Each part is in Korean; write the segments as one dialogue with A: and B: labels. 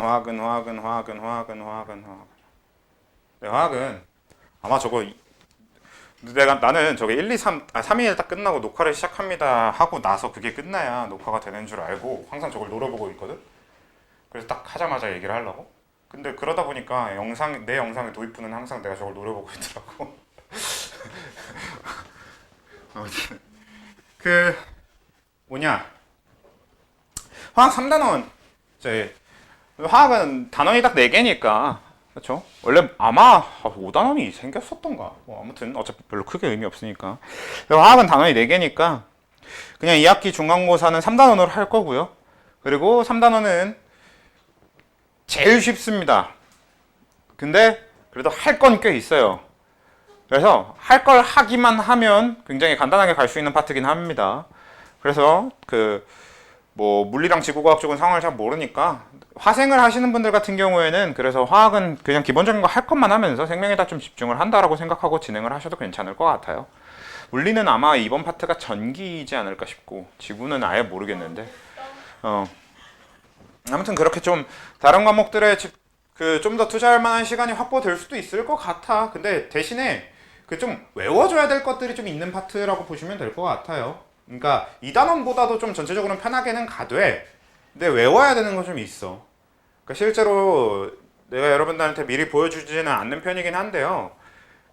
A: 화학은. 네, 화학은 아마 저거 나는 저게 1, 2, 3, 3일 딱 끝나고 녹화를 시작합니다 하고 나서 그게 끝나야 녹화가 되는 줄 알고 항상 저걸 노려보고 있거든. 그래서 딱 하자마자 얘기를 하려고. 근데 그러다 보니까 내 영상의 도입부는 항상 내가 저걸 노려보고 있더라고. 아무튼 그 뭐냐, 화학 3단원 이제 화학은 단원이 딱 4개니까 그렇죠? 원래 아마 5단원이 생겼었던가. 뭐 아무튼 어차피 별로 크게 의미 없으니까. 화학은 단원이 4개니까 그냥 2학기 중간고사는 3단원으로 할 거고요. 그리고 3단원은 제일 쉽습니다. 근데 그래도 할 건 꽤 있어요. 그래서 할 걸 하기만 하면 굉장히 간단하게 갈 수 있는 파트긴 합니다. 그래서 뭐 물리랑 지구과학 쪽은 상황을 잘 모르니까 화생을 하시는 분들 같은 경우에는 그래서 화학은 그냥 기본적인 거 할 것만 하면서 생명에다 좀 집중을 한다라고 생각하고 진행을 하셔도 괜찮을 것 같아요. 물리는 아마 이번 파트가 전기이지 않을까 싶고 지구는 아예 모르겠는데 아무튼 그렇게 좀 다른 과목들에 좀 더 투자할 만한 시간이 확보될 수도 있을 것 같아. 근데 대신에 좀 외워줘야 될 것들이 좀 있는 파트라고 보시면 될 것 같아요. 그러니까 2단원보다도 좀 전체적으로는 편하게는 가되 근데 외워야 되는 거 좀 있어. 그러니까 실제로 내가 여러분들한테 미리 보여주지는 않는 편이긴 한데요.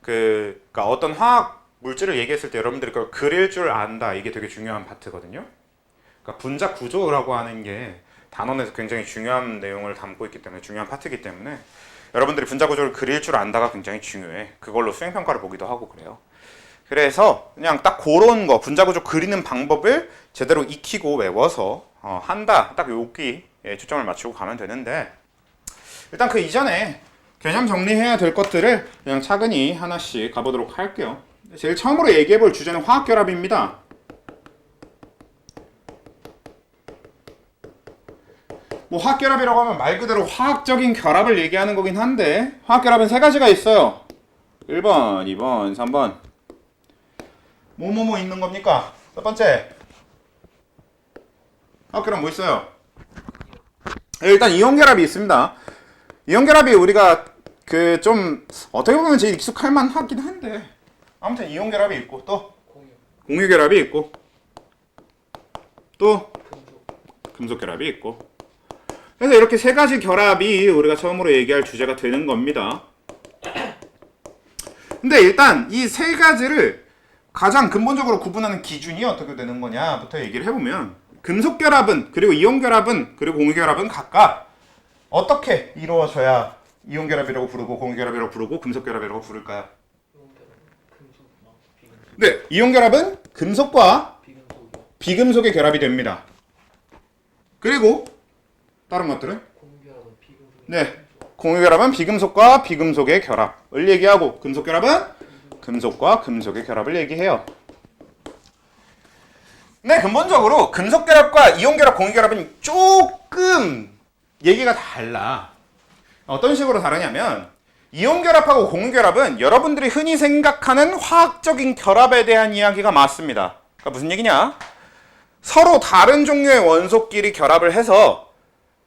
A: 그러니까 어떤 화학 물질을 얘기했을 때 여러분들이 그걸 그릴 줄 안다. 이게 되게 중요한 파트거든요. 그러니까 분자 구조라고 하는 게 단원에서 굉장히 중요한 내용을 담고 있기 때문에 중요한 파트이기 때문에 여러분들이 분자 구조를 그릴 줄 안다가 굉장히 중요해. 그걸로 수행평가를 보기도 하고 그래요. 그래서 그냥 딱 그런 거 분자 구조 그리는 방법을 제대로 익히고 외워서 한다. 딱 여기에 초점을 맞추고 가면 되는데 일단 그 이전에 개념 정리해야 될 것들을 그냥 차근히 하나씩 가보도록 할게요. 제일 처음으로 얘기해 볼 주제는 화학결합입니다. 뭐 화학결합이라고 하면 말 그대로 화학적인 결합을 얘기하는 거긴 한데 화학결합은 3가지가 있어요. 1번, 2번, 3번. 뭐뭐뭐 있는 겁니까? 첫 번째 화학결합 뭐 있어요? 일단 이온결합이 있습니다. 이온결합이 우리가 좀 어떻게 보면 제일 익숙할 만하긴 한데 아무튼 이온결합이 있고 또 공유결합이 있고 또 금속결합이 있고 그래서 이렇게 3가지 결합이 우리가 처음으로 얘기할 주제가 되는 겁니다. 근데 일단 이 3가지를 가장 근본적으로 구분하는 기준이 어떻게 되는 거냐부터 얘기를 해보면 금속결합은 그리고 이온결합은 그리고 공유결합은 각각 어떻게 이루어져야 이온결합이라고 부르고 공유결합이라고 부르고 금속결합이라고 부를까요? 네, 이온결합은 금속과 비금속의 결합이 됩니다. 그리고 다른 것들은? 네, 공유결합은 비금속과 비금속의 결합을 얘기하고 금속결합은 금속과 금속의 결합을 얘기해요. 네, 근본적으로 금속결합과 이온결합, 공유결합은 조금 얘기가 달라. 어떤 식으로 다르냐면 이온결합하고 공유결합은 여러분들이 흔히 생각하는 화학적인 결합에 대한 이야기가 맞습니다. 그러니까 무슨 얘기냐? 서로 다른 종류의 원소끼리 결합을 해서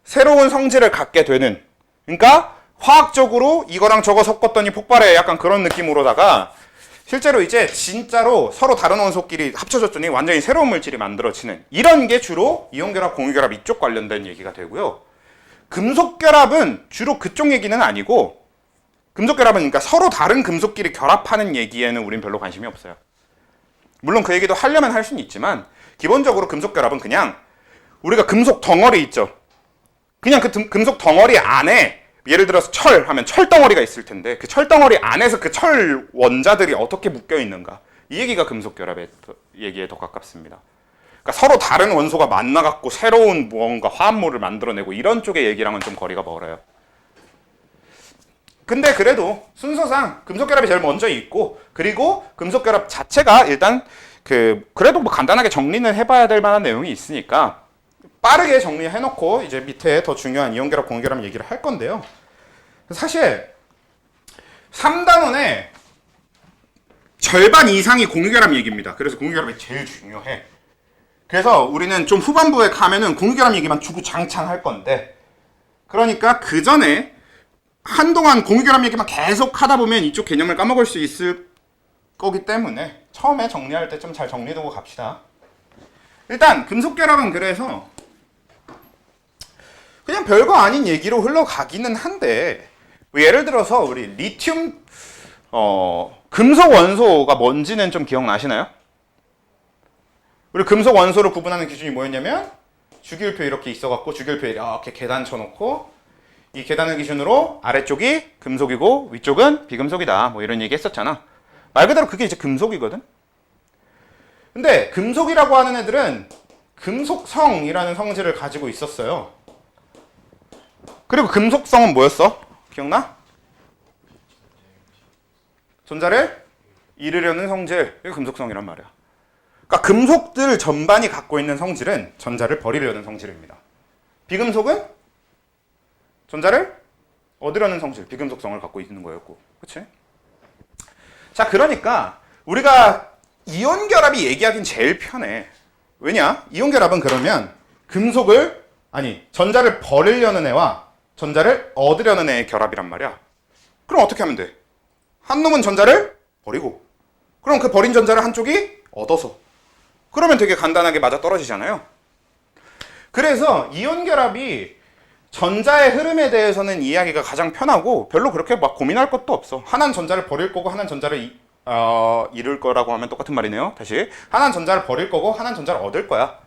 A: 새로운 성질을 갖게 되는, 그러니까 화학적으로 이거랑 저거 섞었더니 폭발해 약간 그런 느낌으로다가 실제로 이제 진짜로 서로 다른 원소끼리 합쳐졌더니 완전히 새로운 물질이 만들어지는 이런 게 주로 이온결합, 공유결합 이쪽 관련된 얘기가 되고요. 금속결합은 주로 그쪽 얘기는 아니고 금속결합은 그러니까 서로 다른 금속끼리 결합하는 얘기에는 우린 별로 관심이 없어요. 물론 그 얘기도 하려면 할 수는 있지만 기본적으로 금속결합은 그냥 우리가 금속 덩어리 있죠. 그냥 그 금속 덩어리 안에 예를 들어서 철 하면 철 덩어리가 있을 텐데 그 철 덩어리 안에서 그 철 원자들이 어떻게 묶여 있는가 이 얘기가 금속결합의 얘기에 더 가깝습니다. 그러니까 서로 다른 원소가 만나갖고 새로운 무언가 화합물을 만들어내고 이런 쪽의 얘기랑은 좀 거리가 멀어요. 근데 그래도 순서상 금속결합이 제일 먼저 있고 그리고 금속결합 자체가 일단 그래도 뭐 간단하게 정리는 해봐야 될 만한 내용이 있으니까 빠르게 정리해놓고 이제 밑에 더 중요한 이온결합, 공유결합 얘기를 할 건데요. 사실 3단원의 절반 이상이 공유결합 얘기입니다. 그래서 공유결합이 제일 중요해. 그래서 우리는 좀 후반부에 가면은 공유결합 얘기만 주구장창 할 건데 그러니까 그 전에 한동안 공유결합 얘기만 계속 하다 보면 이쪽 개념을 까먹을 수 있을 거기 때문에 처음에 정리할 때 좀 잘 정리해두고 갑시다. 일단 금속결합은 그래서 그냥 별거 아닌 얘기로 흘러가기는 한데, 예를 들어서 우리 리튬 금속 원소가 뭔지는 좀 기억나시나요? 우리 금속 원소를 구분하는 기준이 뭐였냐면 주기율표 이렇게 있어갖고 주기율표 이렇게 계단 쳐놓고 이 계단을 기준으로 아래쪽이 금속이고 위쪽은 비금속이다, 뭐 이런 얘기 했었잖아. 말 그대로 그게 이제 금속이거든. 근데 금속이라고 하는 애들은 금속성이라는 성질을 가지고 있었어요. 그리고 금속성은 뭐였어? 기억나? 전자를 잃으려는 성질, 이게 금속성이란 말이야. 그러니까 금속들 전반이 갖고 있는 성질은 전자를 버리려는 성질입니다. 비금속은 전자를 얻으려는 성질, 비금속성을 갖고 있는 거였고, 그치? 자, 그러니까 우리가 이온 결합이 얘기하긴 제일 편해. 왜냐? 이온 결합은 그러면 전자를 버리려는 애와 전자를 얻으려는 애의 결합이란 말이야. 그럼 어떻게 하면 돼? 한 놈은 전자를 버리고, 그럼 그 버린 전자를 한쪽이 얻어서, 그러면 되게 간단하게 맞아 떨어지잖아요. 그래서 이온 결합이 전자의 흐름에 대해서는 이해하기가 가장 편하고 별로 그렇게 막 고민할 것도 없어. 하나는 전자를 버릴 거고 하나는 전자를 잃을 거라고 하면 똑같은 말이네요. 다시, 하나는 전자를 버릴 거고 하나는 전자를 얻을 거야.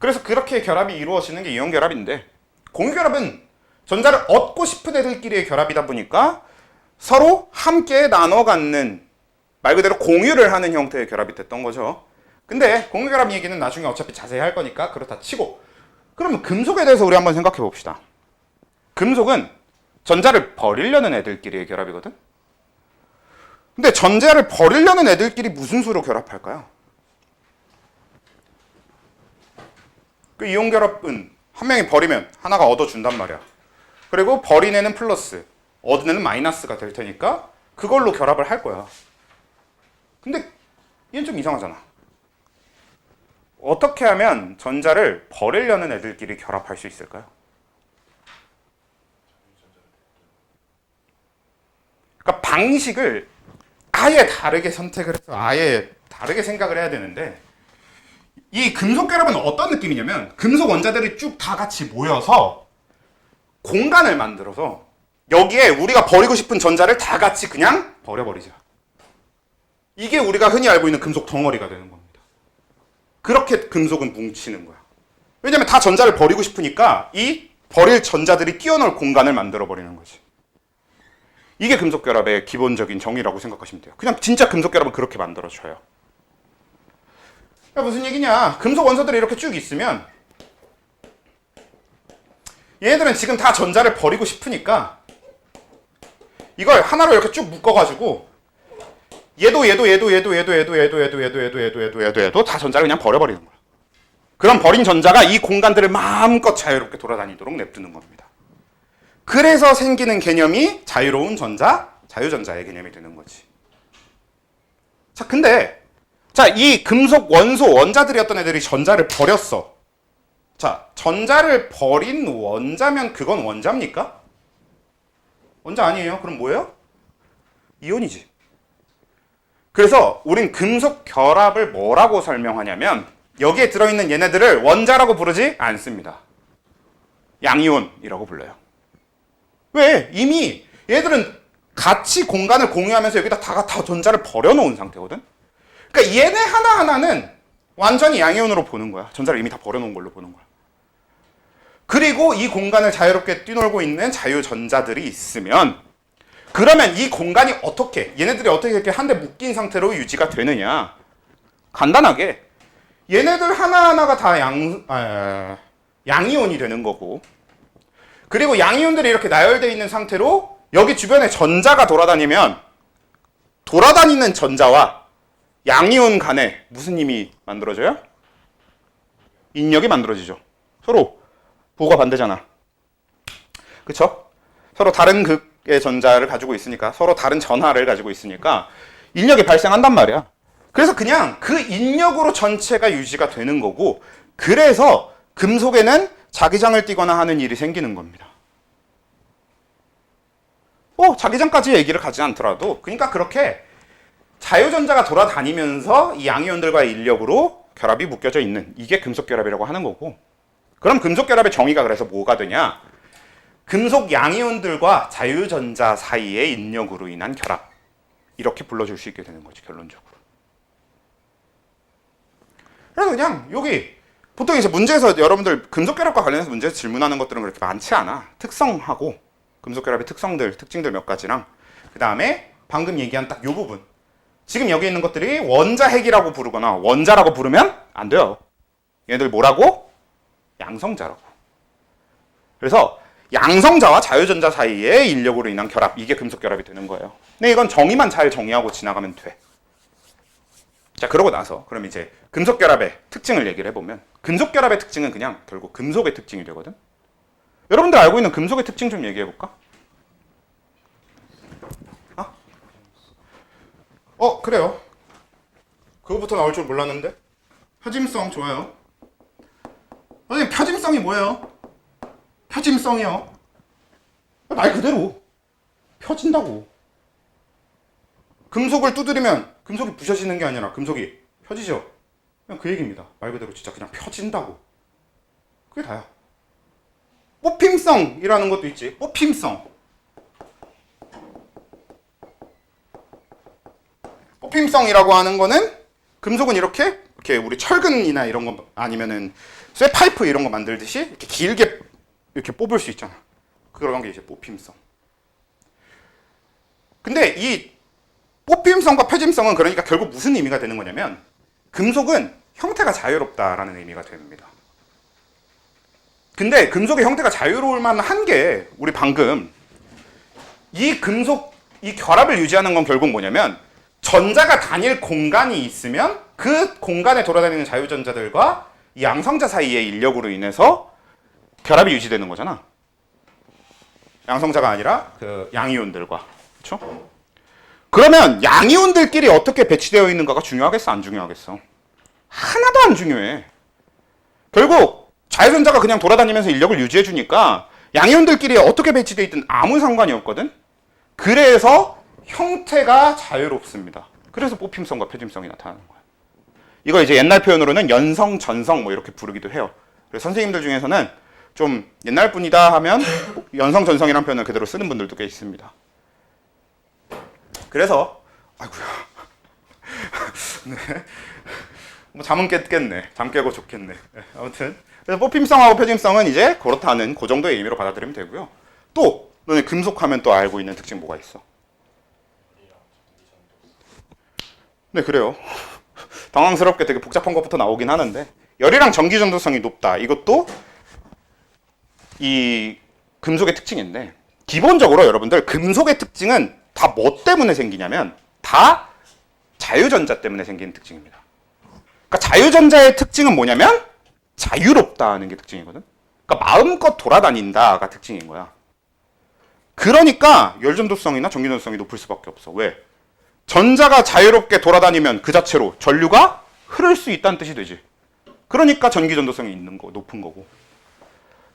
A: 그래서 그렇게 결합이 이루어지는 게 이온 결합인데, 공유 결합은 전자를 얻고 싶은 애들끼리의 결합이다 보니까 서로 함께 나눠 갖는, 말 그대로 공유를 하는 형태의 결합이 됐던 거죠. 근데 공유 결합 얘기는 나중에 어차피 자세히 할 거니까 그렇다 치고, 그러면 금속에 대해서 우리 한번 생각해 봅시다. 금속은 전자를 버리려는 애들끼리의 결합이거든. 근데 전자를 버리려는 애들끼리 무슨 수로 결합할까요? 그 이온 결합은 한 명이 버리면 하나가 얻어준단 말이야. 그리고 버린 애는 플러스, 얻은 애는 마이너스가 될 테니까 그걸로 결합을 할 거야. 근데 얘는 좀 이상하잖아. 어떻게 하면 전자를 버리려는 애들끼리 결합할 수 있을까요? 그러니까 방식을 아예 다르게 선택을 해서 아예 다르게 생각을 해야 되는데, 이 금속 결합은 어떤 느낌이냐면 금속 원자들이 쭉 다 같이 모여서 공간을 만들어서 여기에 우리가 버리고 싶은 전자를 다 같이 그냥 버려버리자. 이게 우리가 흔히 알고 있는 금속 덩어리가 되는 겁니다. 그렇게 금속은 뭉치는 거야. 왜냐면 다 전자를 버리고 싶으니까 이 버릴 전자들이 끼어넣을 공간을 만들어버리는 거지. 이게 금속 결합의 기본적인 정의라고 생각하시면 돼요. 그냥 진짜 금속 결합은 그렇게 만들어져요. 그러니까 무슨 얘기냐? 금속 원소들이 이렇게 쭉 있으면 얘네들은 지금 다 전자를 버리고 싶으니까 이걸 하나로 이렇게 쭉 묶어가지고 얘도 다 전자를 그냥 버려버리는 거야. 그럼 버린 전자가 이 공간들을 마음껏 자유롭게 돌아다니도록 냅두는 겁니다. 그래서 생기는 개념이 자유로운 전자, 자유전자의 개념이 되는 거지. 자, 근데 이 금속 원소, 원자들이었던 애들이 전자를 버렸어. 자, 전자를 버린 원자면 그건 원자입니까? 원자 아니에요. 그럼 뭐예요? 이온이지. 그래서 우린 금속 결합을 뭐라고 설명하냐면 여기에 들어있는 얘네들을 원자라고 부르지 않습니다. 양이온이라고 불러요. 왜? 이미 얘들은 같이 공간을 공유하면서 여기다 다 전자를 버려놓은 상태거든? 그러니까 얘네 하나하나는 완전히 양이온으로 보는 거야. 전자를 이미 다 버려놓은 걸로 보는 거야. 그리고 이 공간을 자유롭게 뛰놀고 있는 자유전자들이 있으면, 그러면 이 공간이 얘네들이 어떻게 이렇게 한데 묶인 상태로 유지가 되느냐? 간단하게 얘네들 하나하나가 다 양이온이 되는 거고, 그리고 양이온들이 이렇게 나열되어 있는 상태로 여기 주변에 전자가 돌아다니면 돌아다니는 전자와 양이온 간에 무슨 힘이 만들어져요? 인력이 만들어지죠. 서로 부호가 반대잖아. 그쵸? 서로 다른 극의 전자를 가지고 있으니까, 서로 다른 전하를 가지고 있으니까 인력이 발생한단 말이야. 그래서 그냥 그 인력으로 전체가 유지가 되는 거고, 그래서 금속에는 자기장을 띠거나 하는 일이 생기는 겁니다. 자기장까지 얘기를 가지 않더라도 그러니까 그렇게 자유전자가 돌아다니면서 이 양이온들과의 인력으로 결합이 묶여져 있는 이게 금속결합이라고 하는 거고 그럼 금속결합의 정의가 그래서 뭐가 되냐? 금속 양이온들과 자유전자 사이의 인력으로 인한 결합 이렇게 불러줄 수 있게 되는 거지 결론적으로. 그래서 그냥 여기 보통 이제 문제에서 여러분들 금속결합과 관련해서 문제에서 질문하는 것들은 그렇게 많지 않아. 특성하고 금속결합의 특성들, 특징들 몇 가지랑 그 다음에 방금 얘기한 딱 요 부분 지금 여기 있는 것들이 원자핵이라고 부르거나 원자라고 부르면 안 돼요. 얘네들 뭐라고? 양성자라고. 그래서 양성자와 자유전자 사이의 인력으로 인한 결합 이게 금속결합이 되는 거예요. 근데 이건 정의만 잘 정의하고 지나가면 돼. 자 그러고 나서 그럼 이제 금속결합의 특징을 얘기를 해보면 금속결합의 특징은 그냥 결국 금속의 특징이 되거든. 여러분들 알고 있는 금속의 특징 좀 얘기해볼까? 그래요. 그거부터 나올 줄 몰랐는데. 표짐성 좋아요. 선생님 표짐성이 뭐예요? 표짐성이요. 말 그대로 펴진다고. 금속을 두드리면 금속이 부셔지는 게 아니라 금속이 펴지죠. 그냥 그 얘기입니다. 말 그대로 진짜 그냥 펴진다고. 그게 다야. 뽑힘성이라는 것도 있지. 뽑힘성. 뽑힘성이라고 하는 거는 금속은 이렇게 우리 철근이나 이런 거 아니면은 쇠파이프 이런 거 만들듯이 이렇게 길게 이렇게 뽑을 수 있잖아. 그런 게 이제 뽑힘성. 근데 이 뽑힘성과 표짐성은 그러니까 결국 무슨 의미가 되는 거냐면 금속은 형태가 자유롭다라는 의미가 됩니다. 근데 금속의 형태가 자유로울 만한 게 우리 방금 이 금속 이 결합을 유지하는 건 결국 뭐냐면 전자가 다닐 공간이 있으면 그 공간에 돌아다니는 자유전자들과 이 양성자 사이의 인력으로 인해서 결합이 유지되는 거잖아. 양성자가 아니라 그 양이온들과. 그렇죠? 그러면 양이온들끼리 어떻게 배치되어 있는가가 중요하겠어? 안 중요하겠어? 하나도 안 중요해. 결국 자유전자가 그냥 돌아다니면서 인력을 유지해 주니까 양이온들끼리 어떻게 배치되어 있든 아무 상관이 없거든. 그래서 형태가 자유롭습니다. 그래서 뽑힘성과 표짐성이 나타나는 거야. 이거 이제 옛날 표현으로는 연성, 전성 뭐 이렇게 부르기도 해요. 그래서 선생님들 중에서는 좀 옛날 분이다 하면 연성, 전성이라는 표현을 그대로 쓰는 분들도 꽤 있습니다. 그래서 아이고야. 네. 뭐 잠은 깼겠네. 잠 깨고 좋겠네. 네, 아무튼 그래서 뽑힘성하고 표짐성은 이제 그렇다는 그 정도의 의미로 받아들이면 되고요. 또 너네 금속하면 또 알고 있는 특징 뭐가 있어? 네, 그래요. 당황스럽게 되게 복잡한 것부터 나오긴 하는데 열이랑 전기 전도성이 높다. 이것도 이 금속의 특징인데 기본적으로 여러분들 금속의 특징은 다 뭐 때문에 생기냐면 다 자유전자 때문에 생기는 특징입니다. 그러니까 자유전자의 특징은 뭐냐면 자유롭다는 게 특징이거든. 그러니까 마음껏 돌아다닌다가 특징인 거야. 그러니까 열전도성이나 전기전도성이 높을 수밖에 없어. 왜? 전자가 자유롭게 돌아다니면 그 자체로 전류가 흐를 수 있다는 뜻이 되지. 그러니까 전기전도성이 있는 거, 높은 거고.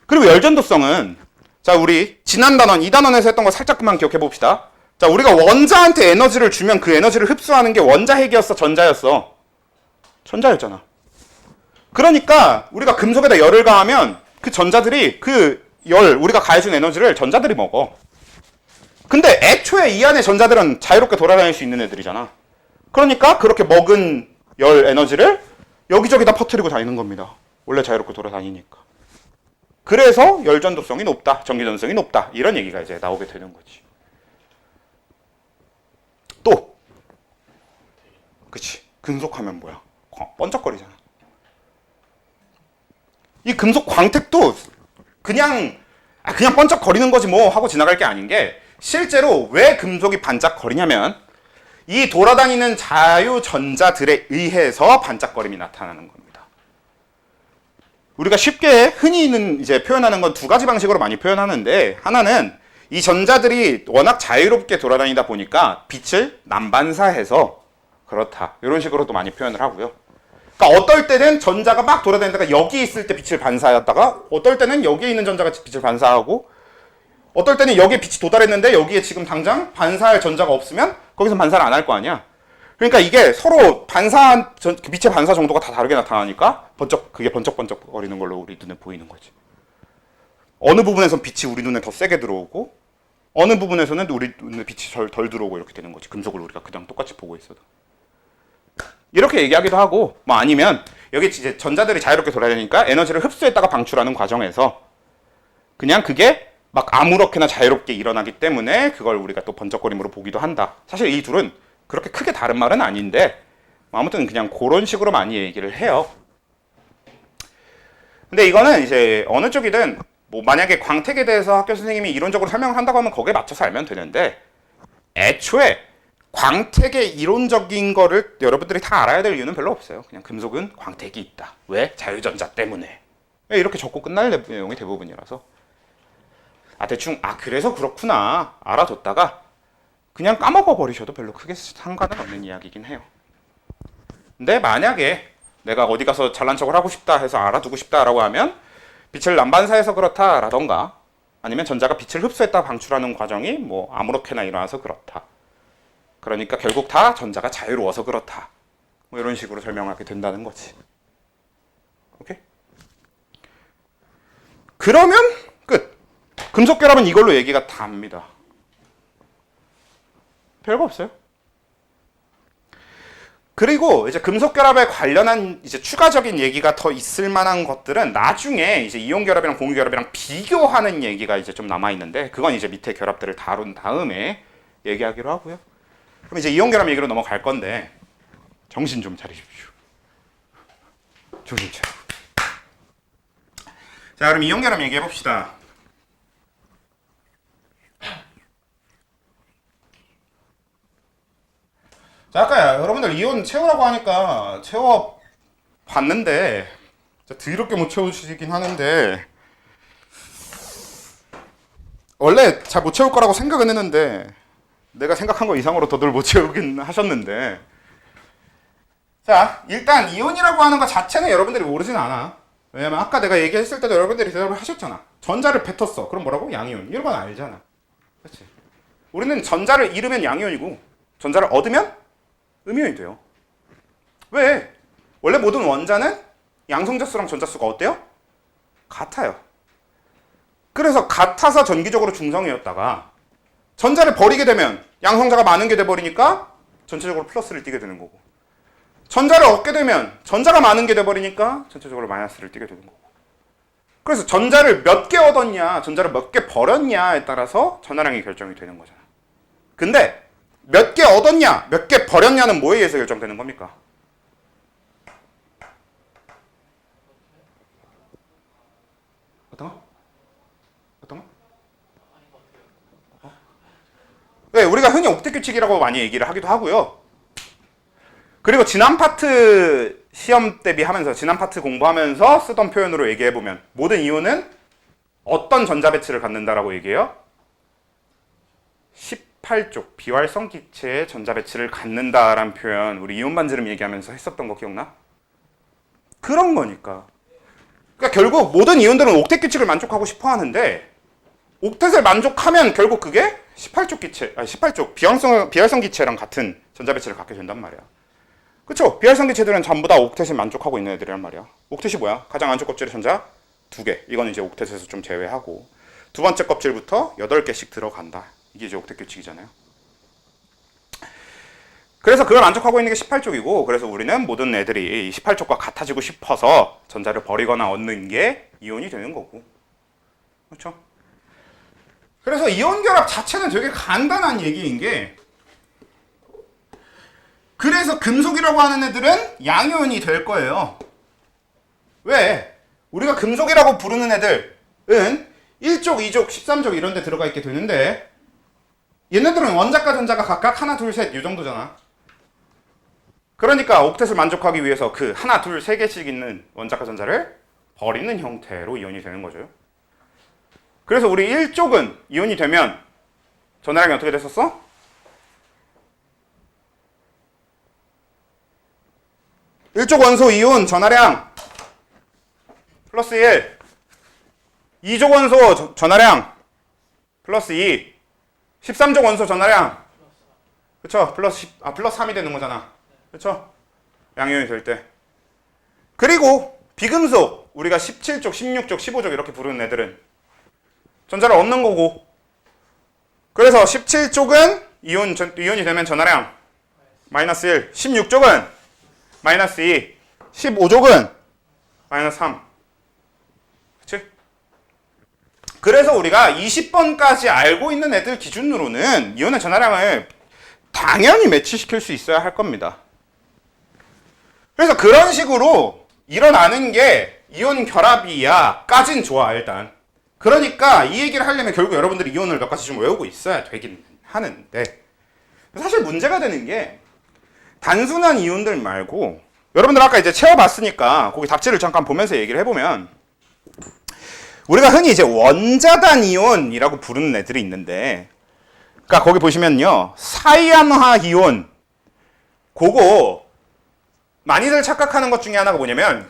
A: 그리고 열전도성은 자 우리 지난 단원 2단원에서 했던 거 살짝 그만 기억해 봅시다. 자 우리가 원자한테 에너지를 주면 그 에너지를 흡수하는 게 원자핵이었어, 전자였어? 전자였잖아. 그러니까 우리가 금속에다 열을 가하면 그 전자들이 그 열, 우리가 가해준 에너지를 전자들이 먹어. 근데 애초에 이 안에 전자들은 자유롭게 돌아다닐 수 있는 애들이잖아. 그러니까 그렇게 먹은 열 에너지를 여기저기다 퍼뜨리고 다니는 겁니다. 원래 자유롭게 돌아다니니까. 그래서 열전도성이 높다, 전기전도성이 높다 이런 얘기가 이제 나오게 되는 거지. 또 그치, 금속하면 뭐야? 번쩍거리잖아. 이 금속 광택도 그냥 번쩍거리는 거지 뭐 하고 지나갈 게 아닌 게 실제로 왜 금속이 반짝거리냐면 이 돌아다니는 자유전자들에 의해서 반짝거림이 나타나는 겁니다. 우리가 쉽게 흔히 이제 표현하는 건 두 가지 방식으로 많이 표현하는데 하나는 이 전자들이 워낙 자유롭게 돌아다니다 보니까 빛을 난반사해서 그렇다. 이런 식으로도 많이 표현을 하고요. 그러니까 어떨 때는 전자가 막 돌아다니다가 여기 있을 때 빛을 반사하다가 어떨 때는 여기에 있는 전자가 빛을 반사하고 어떨 때는 여기에 빛이 도달했는데 여기에 지금 당장 반사할 전자가 없으면 거기서 반사를 안 할 거 아니야. 그러니까 이게 서로 빛의 반사 정도가 다 다르게 나타나니까 그게 번쩍번쩍거리는 걸로 우리 눈에 보이는 거지. 어느 부분에선 빛이 우리 눈에 더 세게 들어오고 어느 부분에서는 우리 눈에 빛이 덜 들어오고 이렇게 되는 거지. 금속을 우리가 그냥 똑같이 보고 있어도. 이렇게 얘기하기도 하고 뭐 아니면 여기 이제 전자들이 자유롭게 돌아다니니까 에너지를 흡수했다가 방출하는 과정에서 그냥 그게 막 아무렇게나 자유롭게 일어나기 때문에 그걸 우리가 또 번쩍거림으로 보기도 한다. 사실 이 둘은 그렇게 크게 다른 말은 아닌데 아무튼 그냥 그런 식으로 많이 얘기를 해요. 근데 이거는 이제 어느 쪽이든 뭐 만약에 광택에 대해서 학교 선생님이 이론적으로 설명을 한다고 하면 거기에 맞춰서 알면 되는데 애초에 광택의 이론적인 거를 여러분들이 다 알아야 될 이유는 별로 없어요. 그냥 금속은 광택이 있다. 왜? 자유전자 때문에. 이렇게 적고 끝날 내용이 대부분이라서 대충 그래서 그렇구나 알아뒀다가 그냥 까먹어 버리셔도 별로 크게 상관은 없는 이야기긴 해요. 근데 만약에 내가 어디 가서 잘난 척을 하고 싶다 해서 알아두고 싶다라고 하면 빛을 난반사해서 그렇다라던가 아니면 전자가 빛을 흡수했다 방출하는 과정이 뭐 아무렇게나 일어나서 그렇다. 그러니까 결국 다 전자가 자유로워서 그렇다. 뭐 이런 식으로 설명하게 된다는 거지. 오케이? 그러면 끝. 금속 결합은 이걸로 얘기가 답니다. 별거 없어요. 그리고 이제 금속 결합에 관련한 이제 추가적인 얘기가 더 있을 만한 것들은 나중에 이제 이온 결합이랑 공유 결합이랑 비교하는 얘기가 이제 좀 남아 있는데 그건 이제 밑에 결합들을 다룬 다음에 얘기하기로 하고요. 그럼 이제 이온 결합 얘기로 넘어갈 건데 정신 좀 차리십시오. 정신 차리고. 자, 그럼 이온 결합 얘기해 봅시다. 자, 아까 여러분들 이온 채우라고 하니까 채워 봤는데 더럽게 못 채우시긴 하는데 원래 잘 못 채울 거라고 생각은 했는데 내가 생각한 거 이상으로 더들 못 채우긴 하셨는데 자, 일단 이온이라고 하는 것 자체는 여러분들이 모르진 않아. 왜냐면 아까 내가 얘기했을 때도 여러분들이 대답을 하셨잖아. 전자를 뱉었어. 그럼 뭐라고? 양이온. 이런 건 알잖아. 그렇지? 우리는 전자를 잃으면 양이온이고 전자를 얻으면 음이온이 돼요. 왜? 원래 모든 원자는 양성자수랑 전자수가 어때요? 같아요. 그래서 같아서 전기적으로 중성이었다가 전자를 버리게 되면 양성자가 많은 게 돼버리니까 전체적으로 플러스를 띠게 되는 거고 전자를 얻게 되면 전자가 많은 게 돼버리니까 전체적으로 마이너스를 띠게 되는 거고 그래서 전자를 몇 개 얻었냐 전자를 몇 개 버렸냐에 따라서 전하량이 결정이 되는 거잖아. 근데 몇 개 얻었냐 몇 개 버렸냐는 뭐에 의해서 결정되는 겁니까? 어떤 거? 어떤 거? 네, 우리가 흔히 옥텟 규칙이라고 많이 얘기를 하기도 하고요. 그리고 지난 파트 시험 대비하면서 지난 파트 공부하면서 쓰던 표현으로 얘기해보면 모든 이온은 어떤 전자 배치를 갖는다라고 얘기해요? 18쪽 비활성 기체의 전자 배치를 갖는다라는 표현 우리 이온 반지름 얘기하면서 했었던 거 기억나? 그런 거니까. 그러니까 결국 모든 이온들은 옥텟 규칙을 만족하고 싶어 하는데 옥텟을 만족하면 결국 그게 18쪽 기체, 18쪽 비활성 기체랑 같은 전자 배치를 갖게 된단 말이야. 그쵸? 비활성 기체들은 전부 다 옥텟을 만족하고 있는 애들이란 말이야. 옥텟이 뭐야? 가장 안쪽 껍질의 전자 2개. 이거는 이제 옥텟에서 좀 제외하고 두 번째 껍질부터 8개씩 들어간다. 이게 이제 옥텟 규칙이잖아요. 그래서 그걸 만족하고 있는 게 18쪽이고 그래서 우리는 모든 애들이 18쪽과 같아지고 싶어서 전자를 버리거나 얻는 게 이온이 되는 거고. 그렇죠? 그래서 이온 결합 자체는 되게 간단한 얘기인 게 그래서 금속이라고 하는 애들은 양이온이 될 거예요. 왜? 우리가 금속이라고 부르는 애들은 1쪽, 2쪽, 13쪽 이런 데 들어가 있게 되는데 얘네들은 원자과 전자가 각각 하나, 둘, 셋 이 정도잖아. 그러니까 옥텟을 만족하기 위해서 그 하나, 둘, 세 개씩 있는 원자과 전자를 버리는 형태로 이온이 되는 거죠. 그래서 우리 1쪽은 이온이 되면 전하량이 어떻게 됐었어? 일쪽 원소 이온 전하량 플러스 1 2족 원소 전하량 플러스 2. 13족 원소 전하량. 그쵸? 플러스 3이 되는 거잖아. 그쵸? 양이온이 될 때. 그리고 비금속. 우리가 17족, 16족, 15족 이렇게 부르는 애들은 전자를 얻는 거고. 그래서 17쪽은 이온이 되면 전하량 마이너스 1. 16쪽은 마이너스 2. 15쪽은 마이너스 3. 그치? 그래서 우리가 20번까지 알고 있는 애들 기준으로는 이온의 전하량을 당연히 매치시킬 수 있어야 할 겁니다. 그래서 그런 식으로 일어나는 게 이온 결합이야 까진 좋아 일단. 그러니까 이 얘기를 하려면 결국 여러분들이 이온을 몇 가지 좀 외우고 있어야 되긴 하는데 사실 문제가 되는 게 단순한 이온들 말고 여러분들 아까 이제 채워봤으니까 거기 답지를 잠깐 보면서 얘기를 해보면 우리가 흔히 이제 원자단 이온이라고 부르는 애들이 있는데 그러니까 거기 보시면요 사이안화 이온 그거 많이들 착각하는 것 중에 하나가 뭐냐면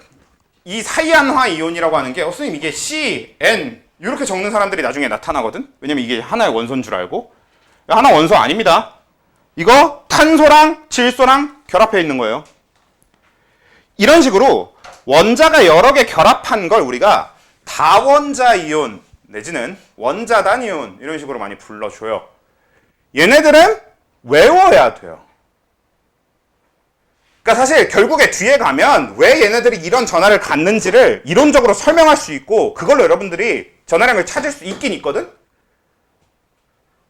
A: 이 사이안화 이온이라고 하는 게 선생님 이게 C, N 이렇게 적는 사람들이 나중에 나타나거든. 왜냐면 이게 하나의 원소인 줄 알고. 하나 원소 아닙니다. 이거 탄소랑 질소랑 결합해 있는 거예요. 이런 식으로 원자가 여러 개 결합한 걸 우리가 다원자 이온 내지는 원자단 이온 이런 식으로 많이 불러줘요. 얘네들은 외워야 돼요. 그러니까 사실 결국에 뒤에 가면 왜 얘네들이 이런 전하를 갖는지를 이론적으로 설명할 수 있고 그걸로 여러분들이 전하량을 찾을 수 있긴 있거든?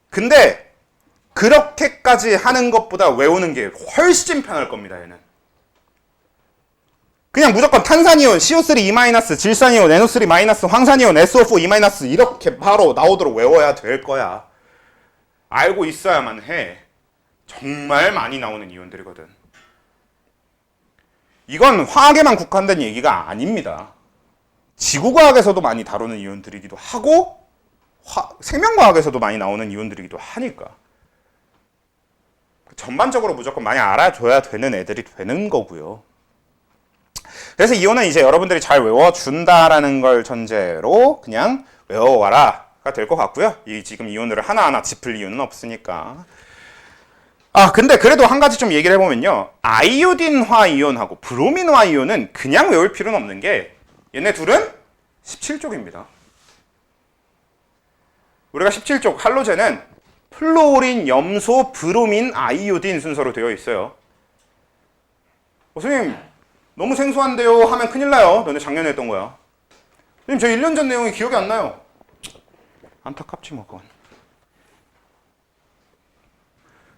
A: 근데 그렇게까지 하는 것보다 외우는 게 훨씬 편할 겁니다, 얘는. 그냥 무조건 탄산이온, CO3E-, 질산이온, NO3-, 황산이온, SO4E- 이렇게 바로 나오도록 외워야 될 거야. 알고 있어야만 해. 정말 많이 나오는 이온들이거든. 이건 화학에만 국한된 얘기가 아닙니다. 지구과학에서도 많이 다루는 이온들이기도 하고 생명과학에서도 많이 나오는 이온들이기도 하니까 전반적으로 무조건 많이 알아줘야 되는 애들이 되는 거고요. 그래서 이온은 이제 여러분들이 잘 외워준다라는 걸 전제로 그냥 외워와라가 될 것 같고요. 지금 이온들을 하나하나 짚을 이유는 없으니까. 근데 그래도 한 가지 좀 얘기를 해보면요. 아이오딘화 이온하고 브로민화 이온은 그냥 외울 필요는 없는 게 얘네 둘은 17쪽입니다. 우리가 17쪽 할로젠은 플로린, 염소, 브로민, 아이오딘 순서로 되어 있어요. 선생님 너무 생소한데요 하면 큰일 나요. 너네 작년에 했던 거야. 선생님 저 1년 전 내용이 기억이 안 나요. 안타깝지 뭐 그건.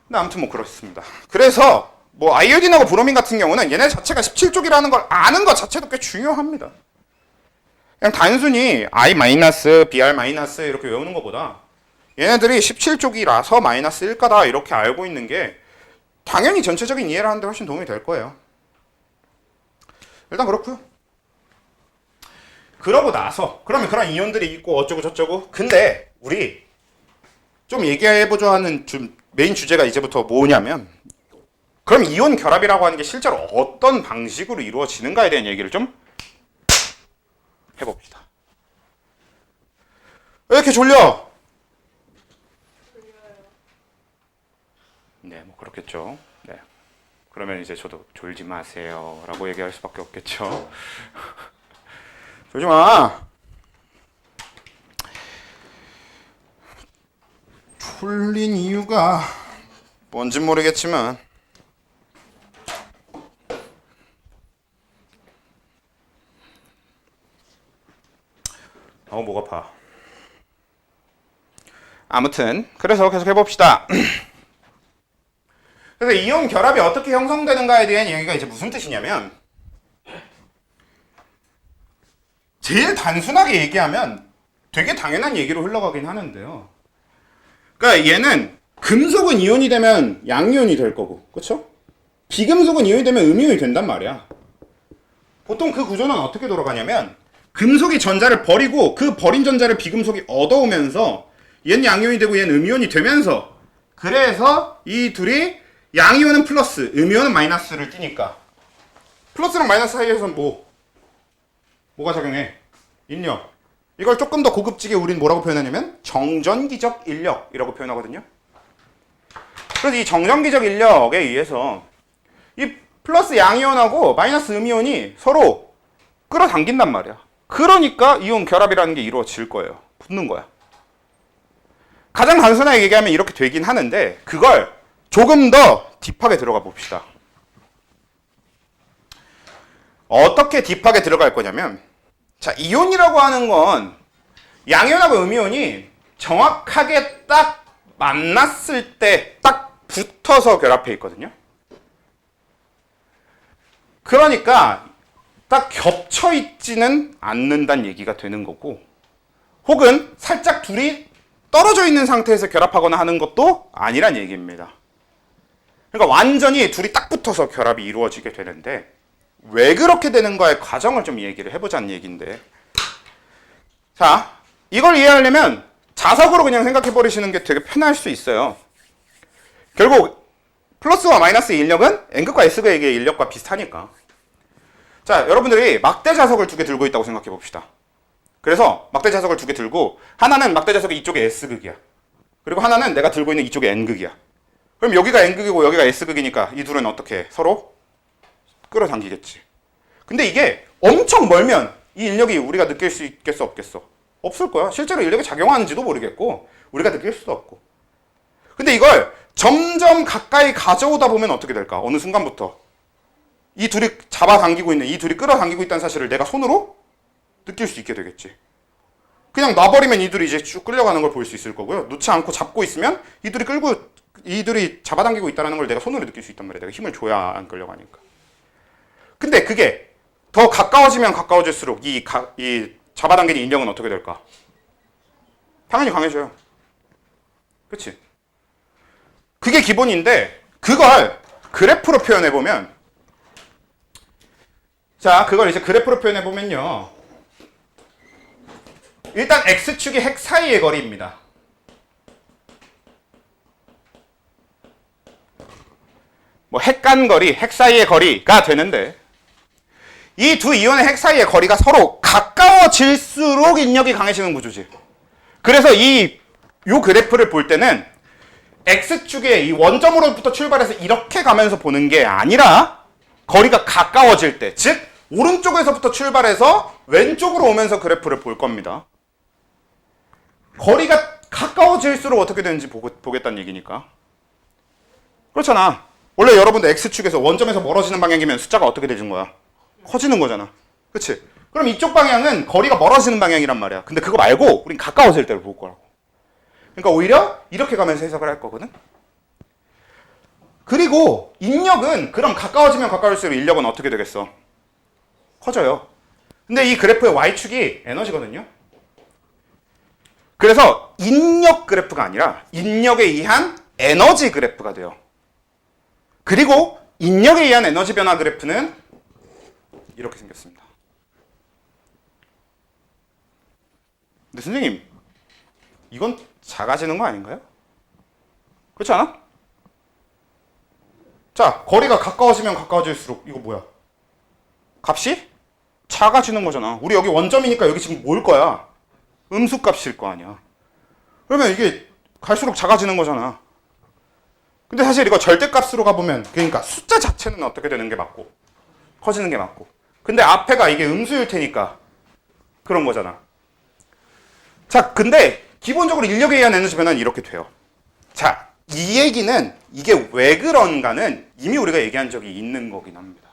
A: 근데 아무튼 뭐 그렇습니다. 그래서 뭐 아이오딘하고 브로민 같은 경우는 얘네 자체가 17쪽이라는 걸 아는 것 자체도 꽤 중요합니다. 그냥 단순히 I-, Br- 이렇게 외우는 것보다 얘네들이 17쪽이라서 마이너스 1가다 이렇게 알고 있는 게 당연히 전체적인 이해를 하는데 훨씬 도움이 될 거예요. 일단 그렇고요. 그러고 나서 그러면 그런 이온들이 있고 어쩌고 저쩌고 근데 우리 좀 얘기해보자 하는 좀 메인 주제가 이제부터 뭐냐면 그럼 이온 결합이라고 하는 게 실제로 어떤 방식으로 이루어지는가에 대한 얘기를 좀 해봅시다. 왜 이렇게 졸려? 네, 뭐 그렇겠죠. 네. 그러면 이제 저도 졸지 마세요 라고 얘기할 수밖에 없겠죠. 졸지 마. 졸린 이유가 뭔진 모르겠지만 목 아파. 아무튼 그래서 계속 해봅시다. 그래서 이온 결합이 어떻게 형성되는가에 대한 얘기가 이제 무슨 뜻이냐면 제일 단순하게 얘기하면 되게 당연한 얘기로 흘러가긴 하는데요. 그러니까 얘는 금속은 이온이 되면 양이온이 될 거고, 그렇죠? 비금속은 이온이 되면 음이온이 된단 말이야. 보통 그 구조는 어떻게 돌아가냐면 금속이 전자를 버리고 그 버린 전자를 비금속이 얻어오면서 얘는 양이온이 되고 얘는 음이온이 되면서 그래서 이 둘이 양이온은 플러스, 음이온은 마이너스를 띠니까 플러스랑 마이너스 사이에서는 뭐가 작용해? 인력. 이걸 조금 더 고급지게 우린 뭐라고 표현하냐면 정전기적 인력이라고 표현하거든요. 그래서 이 정전기적 인력에 의해서 이 플러스 양이온하고 마이너스 음이온이 서로 끌어당긴단 말이야. 그러니까 이온 결합이라는 게 이루어질 거예요. 붙는 거야. 가장 단순하게 얘기하면 이렇게 되긴 하는데 그걸 조금 더 딥하게 들어가 봅시다. 어떻게 딥하게 들어갈 거냐면, 자, 이온이라고 하는 건 양이온하고 음이온이 정확하게 딱 만났을 때 딱 붙어서 결합해 있거든요. 그러니까 딱 겹쳐 있지는 않는다는 얘기가 되는 거고, 혹은 살짝 둘이 떨어져 있는 상태에서 결합하거나 하는 것도 아니란 얘기입니다. 그러니까 완전히 둘이 딱 붙어서 결합이 이루어지게 되는데, 왜 그렇게 되는가의 과정을 좀 얘기를 해보자는 얘기인데, 자, 이걸 이해하려면 자석으로 그냥 생각해 버리시는 게 되게 편할 수 있어요. 결국 플러스와 마이너스의 인력은 N극과 S극의 인력과 비슷하니까. 자, 여러분들이 막대 자석을 두 개 들고 있다고 생각해 봅시다. 그래서 막대 자석을 두 개 들고 하나는 막대 자석이 이쪽에 S극이야. 그리고 하나는 내가 들고 있는 이쪽에 N극이야. 그럼 여기가 N극이고 여기가 S극이니까 이 둘은 어떻게 서로 끌어당기겠지. 근데 이게 엄청 멀면 이 인력이 우리가 느낄 수 있겠어 없겠어? 없을 거야. 실제로 인력이 작용하는지도 모르겠고 우리가 느낄 수도 없고. 근데 이걸 점점 가까이 가져오다 보면 어떻게 될까? 어느 순간부터 이 둘이 잡아당기고 있는, 이 둘이 끌어당기고 있다는 사실을 내가 손으로 느낄 수 있게 되겠지. 그냥 놔버리면 이 둘이 이제 쭉 끌려가는 걸 볼 수 있을 거고요. 놓지 않고 잡고 있으면 이 둘이 잡아당기고 있다는 걸 내가 손으로 느낄 수 있단 말이야. 내가 힘을 줘야 안 끌려가니까. 근데 그게 더 가까워지면 가까워질수록 이 잡아당기는 인력은 어떻게 될까? 당연히 강해져요. 그치? 그게 기본인데 그걸 그래프로 표현해보면, 자, 그걸 이제 그래프로 표현해보면요, 일단 X축이 핵 사이의 거리입니다. 뭐 핵 간 거리, 핵 사이의 거리가 되는데, 이 두 이온의 핵 사이의 거리가 서로 가까워질수록 인력이 강해지는 구조지. 그래서 요 그래프를 볼 때는 X축의 이 원점으로부터 출발해서 이렇게 가면서 보는 게 아니라 거리가 가까워질 때, 즉 오른쪽에서부터 출발해서 왼쪽으로 오면서 그래프를 볼 겁니다. 거리가 가까워질수록 어떻게 되는지 보겠다는 얘기니까. 그렇잖아. 원래 여러분들 X축에서 원점에서 멀어지는 방향이면 숫자가 어떻게 되는 거야? 커지는 거잖아. 그치? 그럼 이쪽 방향은 거리가 멀어지는 방향이란 말이야. 근데 그거 말고 우린 가까워질 때를 볼 거라고. 그러니까 오히려 이렇게 가면서 해석을 할 거거든. 그리고 인력은 그럼 가까워지면 가까울수록 인력은 어떻게 되겠어? 커져요. 근데 이 그래프의 Y축이 에너지거든요. 그래서 인력 그래프가 아니라 인력에 의한 에너지 그래프가 돼요. 그리고 인력에 의한 에너지 변화 그래프는 이렇게 생겼습니다. 근데 선생님, 이건 작아지는 거 아닌가요? 그렇지 않아? 자, 거리가 가까워지면 가까워질수록 이거 뭐야? 값이 작아지는 거잖아. 우리 여기 원점이니까 여기 지금 뭘 거야? 음수값일 거 아니야. 그러면 이게 갈수록 작아지는 거잖아. 근데 사실 이거 절대값으로 가보면, 그러니까 숫자 자체는 어떻게 되는 게 맞고 커지는 게 맞고, 근데 앞에가 이게 음수일 테니까 그런 거잖아. 자, 근데 기본적으로 인력에 의한 에너지 변화는 이렇게 돼요. 자, 이 얘기는 이게 왜 그런가는 이미 우리가 얘기한 적이 있는 거긴 합니다.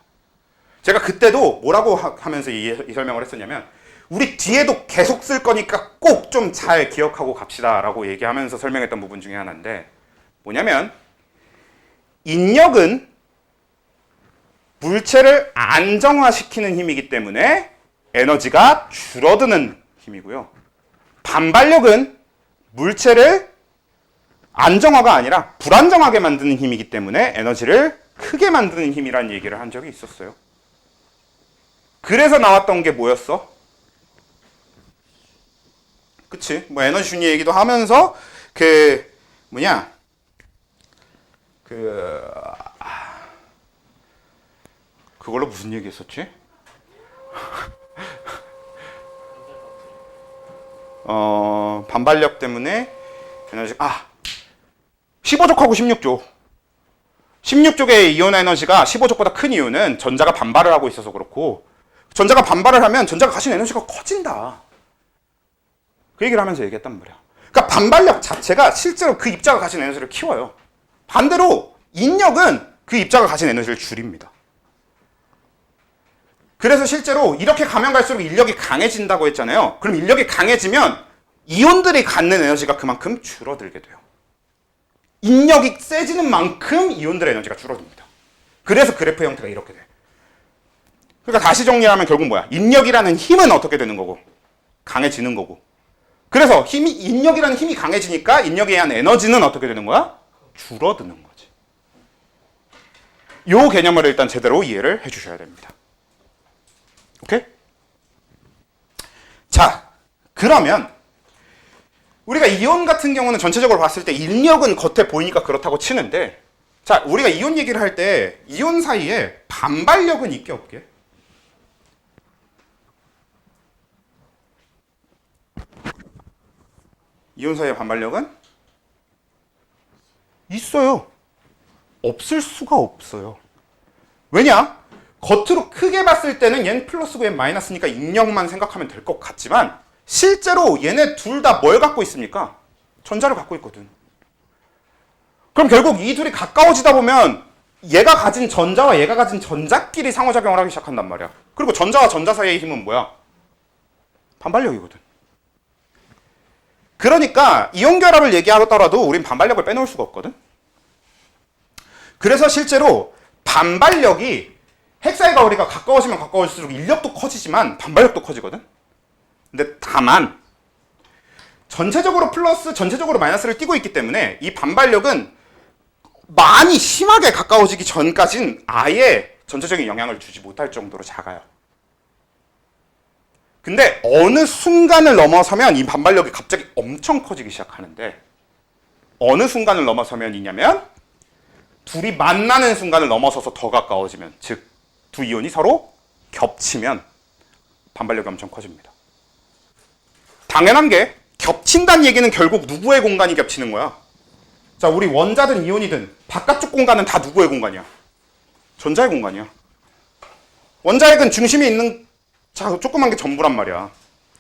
A: 제가 그때도 뭐라고 하면서 이 설명을 했었냐면, 우리 뒤에도 계속 쓸 거니까 꼭 좀 잘 기억하고 갑시다 라고 얘기하면서 설명했던 부분 중에 하나인데, 뭐냐면 인력은 물체를 안정화시키는 힘이기 때문에 에너지가 줄어드는 힘이고요. 반발력은 물체를 안정화가 아니라 불안정하게 만드는 힘이기 때문에 에너지를 크게 만드는 힘이라는 얘기를 한 적이 있었어요. 그래서 나왔던 게 뭐였어? 그치? 뭐 에너지 준위 얘기도 하면서 그걸로 무슨 얘기 했었지? 반발력 때문에 에너지 15족하고 16족. 16족의 이온 에너지가 15족보다 큰 이유는 전자가 반발을 하고 있어서 그렇고, 전자가 반발을 하면 전자가 가진 에너지가 커진다. 그 얘기를 하면서 얘기했단 말이야. 그러니까 반발력 자체가 실제로 그 입자가 가진 에너지를 키워요. 반대로 인력은 그 입자가 가진 에너지를 줄입니다. 그래서 실제로 이렇게 가면 갈수록 인력이 강해진다고 했잖아요. 그럼 인력이 강해지면 이온들이 갖는 에너지가 그만큼 줄어들게 돼요. 인력이 세지는 만큼 이온들의 에너지가 줄어듭니다. 그래서 그래프 형태가 이렇게 돼요. 그러니까 다시 정리하면 결국 뭐야? 인력이라는 힘은 어떻게 되는 거고? 강해지는 거고. 그래서 인력이라는 힘이 강해지니까 인력에 의한 에너지는 어떻게 되는 거야? 줄어드는 거지. 요 개념을 일단 제대로 이해를 해주셔야 됩니다. 오케이? 자, 그러면 우리가 이온 같은 경우는 전체적으로 봤을 때 인력은 겉에 보이니까 그렇다고 치는데, 자, 우리가 이온 얘기를 할 때 이온 사이에 반발력은 있게 없게? 이온 사이의 반발력은 있어요. 없을 수가 없어요. 왜냐? 겉으로 크게 봤을 때는 얘는 플러스고 얘는 마이너스니까 인력만 생각하면 될 것 같지만 실제로 얘네 둘 다 뭘 갖고 있습니까? 전자를 갖고 있거든. 그럼 결국 이 둘이 가까워지다 보면 얘가 가진 전자와 얘가 가진 전자끼리 상호작용을 하기 시작한단 말이야. 그리고 전자와 전자 사이의 힘은 뭐야? 반발력이거든. 그러니까 이온 결합을 얘기하더라도 우린 반발력을 빼놓을 수가 없거든. 그래서 실제로 반발력이 핵사이가 우리가 가까워지면 가까워질수록 인력도 커지지만 반발력도 커지거든. 근데 다만 전체적으로 플러스, 전체적으로 마이너스를 띄고 있기 때문에 이 반발력은 많이 심하게 가까워지기 전까진 아예 전체적인 영향을 주지 못할 정도로 작아요. 근데 어느 순간을 넘어서면 이 반발력이 갑자기 엄청 커지기 시작하는데, 어느 순간을 넘어서면이냐면 둘이 만나는 순간을 넘어서서 더 가까워지면, 즉 두 이온이 서로 겹치면 반발력이 엄청 커집니다. 당연한 게 겹친다는 얘기는 결국 누구의 공간이 겹치는 거야? 자, 우리 원자든 이온이든 바깥쪽 공간은 다 누구의 공간이야? 전자의 공간이야. 원자핵은 중심이 있는 조그만 게 전부란 말이야.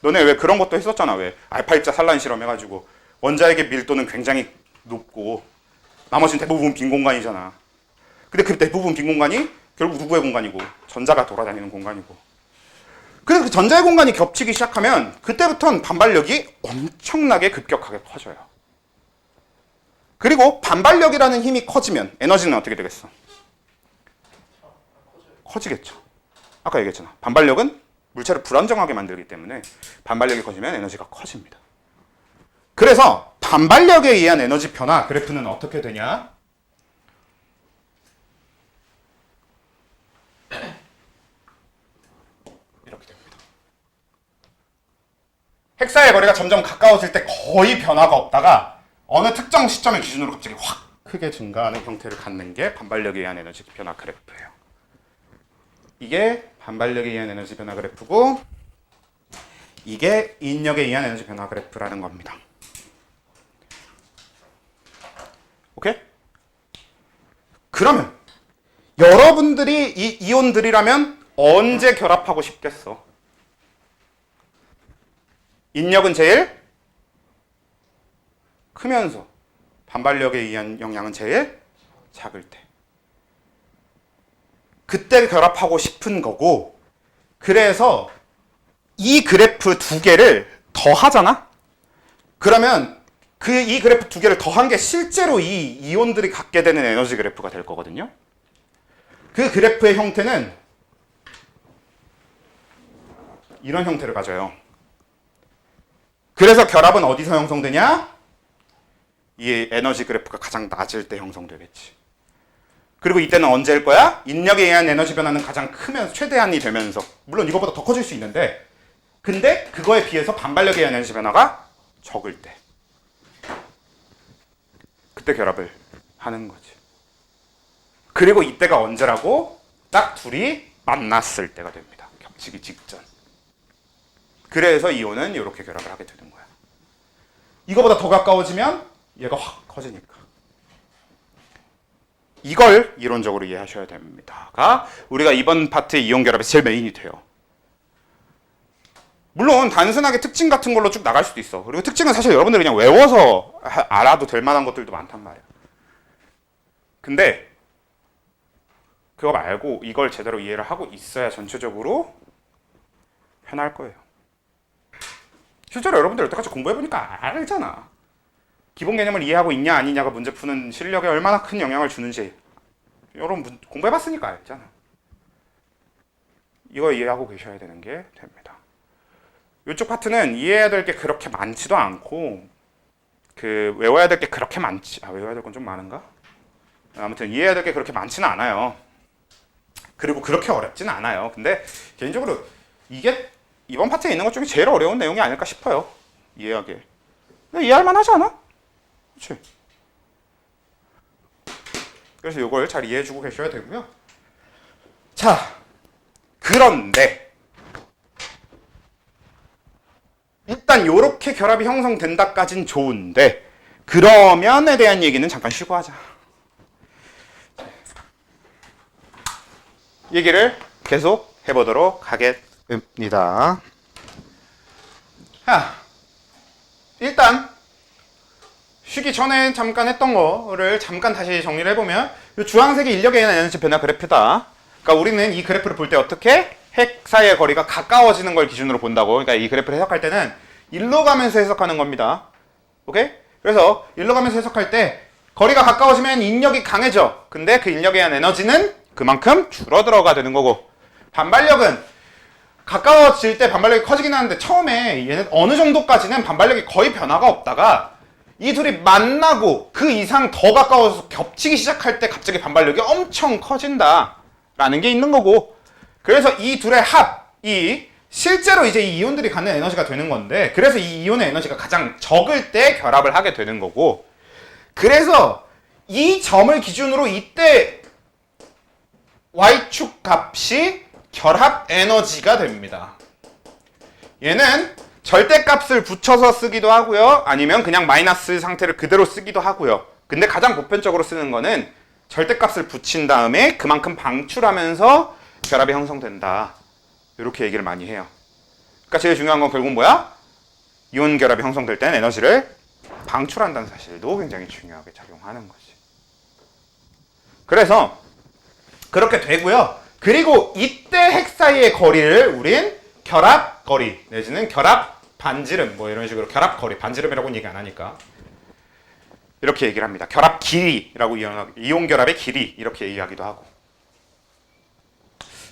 A: 너네 왜 그런 것도 했었잖아. 왜 알파 입자 산란 실험 해가지고 원자핵의 밀도는 굉장히 높고 나머지는 대부분 빈 공간이잖아. 근데 그 대부분 빈 공간이 결국 누구의 공간이고? 전자가 돌아다니는 공간이고. 그래서 그 전자의 공간이 겹치기 시작하면 그때부터는 반발력이 엄청나게 급격하게 커져요. 그리고 반발력이라는 힘이 커지면 에너지는 어떻게 되겠어? 커지겠죠. 아까 얘기했잖아. 반발력은 물체를 불안정하게 만들기 때문에 반발력이 커지면 에너지가 커집니다. 그래서 반발력에 의한 에너지 변화 그래프는 어떻게 되냐? 이렇게 됩니다. 핵사의 거리가 점점 가까워질 때 거의 변화가 없다가 어느 특정 시점을 기준으로 갑자기 확 크게 증가하는 형태를 갖는 게 반발력에 의한 에너지 변화 그래프예요. 이게 반발력에 의한 에너지 변화 그래프고, 이게 인력에 의한 에너지 변화 그래프라는 겁니다. 오케이? 그러면 여러분들이 이 이온들이라면 언제 결합하고 싶겠어? 인력은 제일 크면서 반발력에 의한 영향은 제일 작을 때. 그때 결합하고 싶은 거고, 그래서 이 그래프 두 개를 더하잖아? 그러면 이 그래프 두 개를 더한 게 실제로 이 이온들이 갖게 되는 에너지 그래프가 될 거거든요. 그 그래프의 형태는 이런 형태를 가져요. 그래서 결합은 어디서 형성되냐? 이 에너지 그래프가 가장 낮을 때 형성되겠지. 그리고 이때는 언제일 거야? 인력에 의한 에너지 변화는 가장 크면서 최대한이 되면서, 물론 이거보다 더 커질 수 있는데, 근데 그거에 비해서 반발력에 의한 에너지 변화가 적을 때, 그때 결합을 하는 거지. 그리고 이때가 언제라고? 딱 둘이 만났을 때가 됩니다. 겹치기 직전. 그래서 이온은 이렇게 결합을 하게 되는 거야. 이거보다 더 가까워지면 얘가 확 커지니까. 이걸 이론적으로 이해하셔야 됩니다가 우리가 이번 파트의 이온 결합에서 제일 메인이 돼요. 물론 단순하게 특징 같은 걸로 쭉 나갈 수도 있어. 그리고 특징은 사실 여러분들이 그냥 외워서 알아도 될 만한 것들도 많단 말이야. 근데 그거 말고 이걸 제대로 이해를 하고 있어야 전체적으로 편할 거예요. 실제로 여러분들 여태까지 공부해보니까 알잖아. 기본 개념을 이해하고 있냐 아니냐가 문제 푸는 실력에 얼마나 큰 영향을 주는지 여러분 공부해봤으니까 알잖아. 이거 이해하고 계셔야 되는 게 됩니다. 이쪽 파트는 이해해야 될 게 그렇게 많지도 않고 외워야 될 게 그렇게 외워야 될 건 좀 많은가? 아무튼 이해해야 될 게 그렇게 많지는 않아요. 그리고 그렇게 어렵지는 않아요. 근데 개인적으로 이게 이번 파트에 있는 것 중에 제일 어려운 내용이 아닐까 싶어요. 이해하기에. 근데 이해할 만하지 않아? 그렇지? 그래서 이걸 잘 이해해주고 계셔야 되고요. 자, 그런데 일단 이렇게 결합이 형성된다까진 좋은데 그러면에 대한 얘기는 잠깐 쉬고 하자. 얘기를 계속 해보도록 하겠습니다. 자, 일단 쉬기 전에 잠깐 했던 거를 잠깐 다시 정리를 해보면 이 주황색이 인력에 의한 에너지 변화 그래프다. 그러니까 우리는 이 그래프를 볼 때 어떻게 핵 사이의 거리가 가까워지는 걸 기준으로 본다고. 그러니까 이 그래프를 해석할 때는 일로 가면서 해석하는 겁니다. 오케이? 그래서 일로 가면서 해석할 때 거리가 가까워지면 인력이 강해져. 근데 그 인력에 의한 에너지는 그만큼 줄어들어가 되는 거고, 반발력은 가까워질 때 반발력이 커지긴 하는데 처음에 얘는 어느 정도까지는 반발력이 거의 변화가 없다가 이 둘이 만나고 그 이상 더 가까워서 겹치기 시작할 때 갑자기 반발력이 엄청 커진다라는 게 있는 거고, 그래서 이 둘의 합이 실제로 이제 이 이온들이 갖는 에너지가 되는 건데, 그래서 이 이온의 에너지가 가장 적을 때 결합을 하게 되는 거고, 그래서 이 점을 기준으로 이때 Y축 값이 결합 에너지가 됩니다. 얘는 절대값을 붙여서 쓰기도 하고요, 아니면 그냥 마이너스 상태를 그대로 쓰기도 하고요. 근데 가장 보편적으로 쓰는 거는 절대값을 붙인 다음에 그만큼 방출하면서 결합이 형성된다, 이렇게 얘기를 많이 해요. 그러니까 제일 중요한 건 결국 뭐야? 이온 결합이 형성될 때는 에너지를 방출한다는 사실도 굉장히 중요하게 작용하는 거지. 그래서 그렇게 되고요. 그리고 이때 핵 사이의 거리를 우린 결합 거리 내지는 결합 반지름, 뭐 이런 식으로 결합 거리, 반지름이라고는 얘기 안 하니까 이렇게 얘기를 합니다. 결합 길이라고 이온 결합의 길이 이렇게 얘기하기도 하고.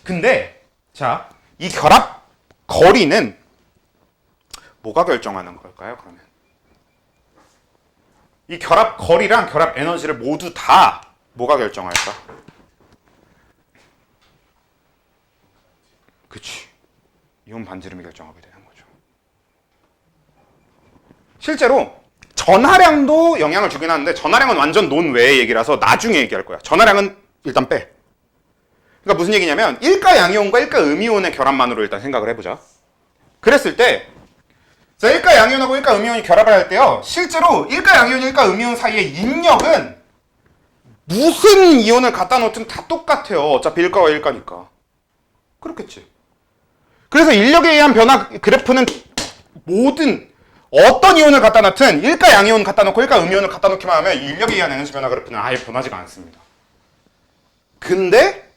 A: 근데 자, 이 결합 거리는 뭐가 결정하는 걸까요? 그러면 이 결합 거리랑 결합 에너지를 모두 다 뭐가 결정할까? 그치, 이온 반지름이 결정하게 되는 거죠. 실제로 전하량도 영향을 주긴 하는데 전하량은 완전 논외의 얘기라서 나중에 얘기할 거야. 전하량은 일단 빼. 그러니까 무슨 얘기냐면 일가 양이온과 일가 음이온의 결합만으로 일단 생각을 해보자. 그랬을 때 자, 일가 양이온하고 일가 음이온이 결합을 할 때요, 실제로 일가 양이온, 일가 음이온 사이의 인력은 무슨 이온을 갖다 놓든 다 똑같아요. 어차피 일가와 일가니까. 그렇겠지. 그래서 인력에 의한 변화 그래프는 모든 어떤 이온을 갖다 놓든 일가 양이온 갖다 놓고 일가 음이온을 갖다 놓기만 하면 인력에 의한 에너지 변화 그래프는 아예 변하지가 않습니다. 근데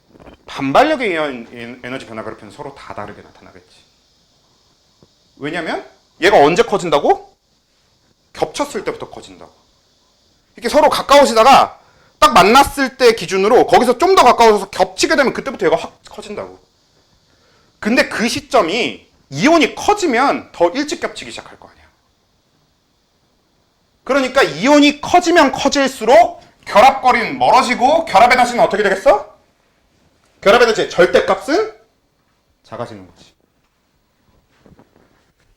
A: 반발력에 의한 에너지 변화 그래프는 서로 다 다르게 나타나겠지. 왜냐면 얘가 언제 커진다고? 겹쳤을 때부터 커진다고. 이렇게 서로 가까워지다가 딱 만났을 때 기준으로 거기서 좀 더 가까워져서 겹치게 되면 그때부터 얘가 확 커진다고. 근데 그 시점이 이온이 커지면 더 일찍 겹치기 시작할 거 아니야. 그러니까 이온이 커지면 커질수록 결합거리는 멀어지고 결합 에너지는 어떻게 되겠어? 결합 에너지의 절대값은 작아지는 거지.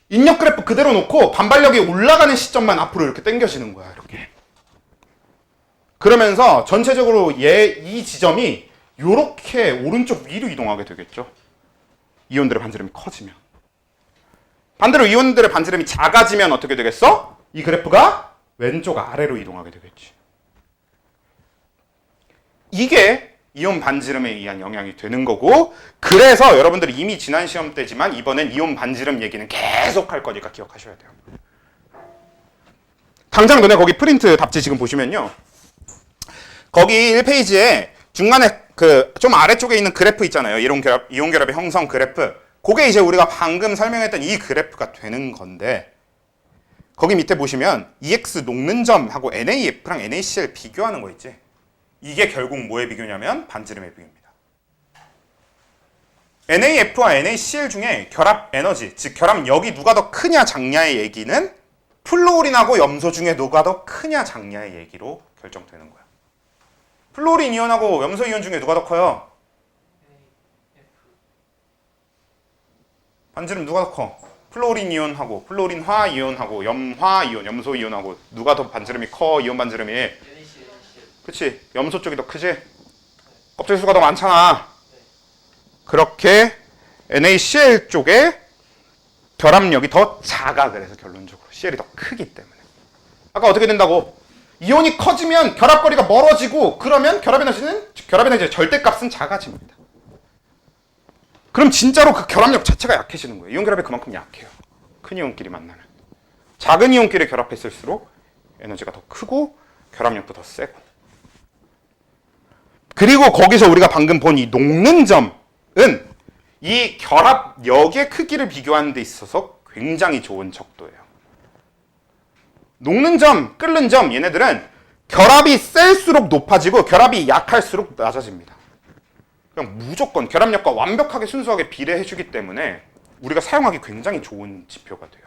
A: 인력 그래프 그대로 놓고 반발력이 올라가는 시점만 앞으로 이렇게 당겨지는 거야, 이렇게. 그러면서 전체적으로 이 지점이 이렇게 오른쪽 위로 이동하게 되겠죠. 이온들의 반지름이 커지면. 반대로 이온들의 반지름이 작아지면 어떻게 되겠어? 이 그래프가 왼쪽 아래로 이동하게 되겠지. 이게 이온 반지름에 의한 영향이 되는 거고, 그래서 여러분들이 이미 지난 시험 때지만 이번엔 이온 반지름 얘기는 계속 할 거니까 기억하셔야 돼요. 당장 너네 거기 프린트 답지 지금 보시면요, 거기 1페이지에 중간에 그 좀 아래쪽에 있는 그래프 있잖아요. 이온 결합의 형성 그래프. 그게 이제 우리가 방금 설명했던 이 그래프가 되는 건데, 거기 밑에 보시면 EX 녹는 점하고 NaF랑 NaCl 비교하는 거 있지? 이게 결국 뭐의 비교냐면 반지름의 비교입니다. NaF와 NaCl 중에 결합 에너지, 즉 결합력이 누가 더 크냐 작냐의 얘기는 플루오린하고 염소 중에 누가 더 크냐 작냐의 얘기로 결정되는 거야. 플루오린 이온하고 염소 이온 중에 누가 더 커요? 반지름 누가 더 커? 플루오린 이온하고 플루오린화 이온하고 염화 이온, 염소 이온하고 누가 더 반지름이 커? 이온 반지름이. 그치? 염소 쪽이 더 크지? 껍질 수가 더 많잖아. 그렇게 NaCl 쪽에 결합력이 더 작아. 그래서 결론적으로 CL이 더 크기 때문에. 아까 어떻게 된다고? 이온이 커지면 결합거리가 멀어지고, 그러면 결합에너지의 절대값은 작아집니다. 그럼 진짜로 그 결합력 자체가 약해지는 거예요. 이온 결합이 그만큼 약해요. 큰 이온끼리 만나면. 작은 이온끼리 결합했을수록 에너지가 더 크고 결합력도 더 세고. 그리고 거기서 우리가 방금 본 이 녹는 점은 이 결합력의 크기를 비교하는 데 있어서 굉장히 좋은 척도예요. 녹는 점, 끓는 점, 얘네들은 결합이 셀수록 높아지고 결합이 약할수록 낮아집니다. 그냥 무조건 결합력과 완벽하게 순수하게 비례해주기 때문에 우리가 사용하기 굉장히 좋은 지표가 돼요.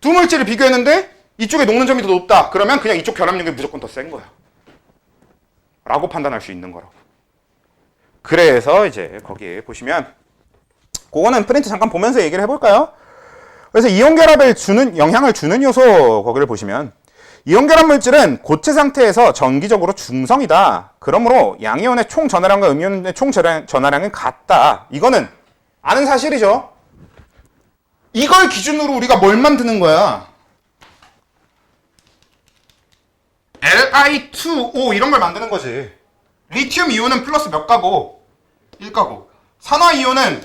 A: 두 물질을 비교했는데 이쪽에 녹는 점이 더 높다. 그러면 그냥 이쪽 결합력이 무조건 더 센 거야. 라고 판단할 수 있는 거라고. 그래서 이제 거기에 보시면, 그거는 프린트 잠깐 보면서 얘기를 해볼까요? 그래서 이온 결합을 영향을 주는 요소 거기를 보시면, 이온 결합 물질은 고체 상태에서 전기적으로 중성이다. 그러므로 양이온의 총 전하량과 음이온의 총 전하량은 같다. 이거는 아는 사실이죠. 이걸 기준으로 우리가 뭘 만드는 거야? Li2O 이런 걸 만드는 거지. 리튬 이온은 플러스 몇 가고? 1가고. 산화 이온은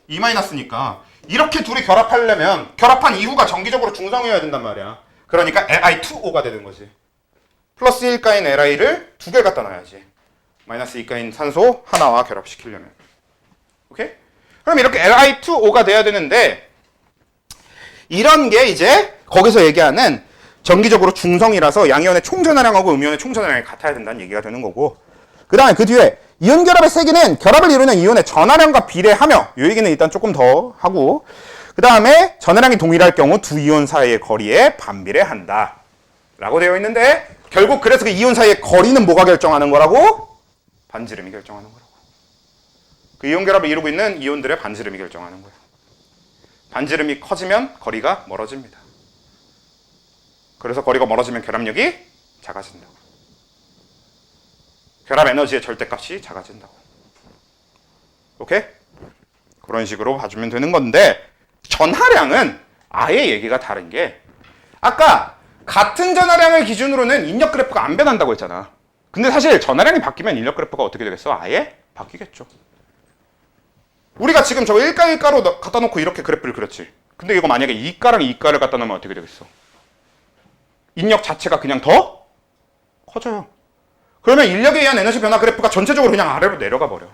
A: 2-니까 이렇게 둘이 결합하려면 결합한 이후가 정기적으로 중성이어야 된단 말이야. 그러니까 Li2O가 되는 거지. 플러스 1가인 Li를 두 개 갖다 놔야지. 마이너스 2가인 산소 하나와 결합시키려면. 오케이? 그럼 이렇게 Li2O가 돼야 되는데, 이런 게 이제 거기서 얘기하는 정기적으로 중성이라서 양이온의 총전하량하고 음이온의 총전하량이 같아야 된다는 얘기가 되는 거고, 그 다음에 그 뒤에 이온 결합의 세기는 결합을 이루는 이온의 전하량과 비례하며, 이 얘기는 일단 조금 더 하고, 그 다음에 전하량이 동일할 경우 두 이온 사이의 거리에 반비례한다 라고 되어 있는데, 결국 그래서 그 이온 사이의 거리는 뭐가 결정하는 거라고? 반지름이 결정하는 거라고. 그 이온 결합을 이루고 있는 이온들의 반지름이 결정하는 거예요. 반지름이 커지면 거리가 멀어집니다. 그래서 거리가 멀어지면 결합력이 작아진다고. 결합 에너지의 절대값이 작아진다고. 오케이? 그런 식으로 봐주면 되는 건데, 전하량은 아예 얘기가 다른 게, 아까 같은 전하량을 기준으로는 인력 그래프가 안 변한다고 했잖아. 근데 사실 전하량이 바뀌면 인력 그래프가 어떻게 되겠어? 아예 바뀌겠죠. 우리가 지금 저거 1가 1가로 갖다 놓고 이렇게 그래프를 그렸지. 근데 이거 만약에 2가랑 2가를 갖다 놓으면 어떻게 되겠어? 인력 자체가 그냥 더 커져요. 그러면 인력에 의한 에너지 변화 그래프가 전체적으로 그냥 아래로 내려가 버려.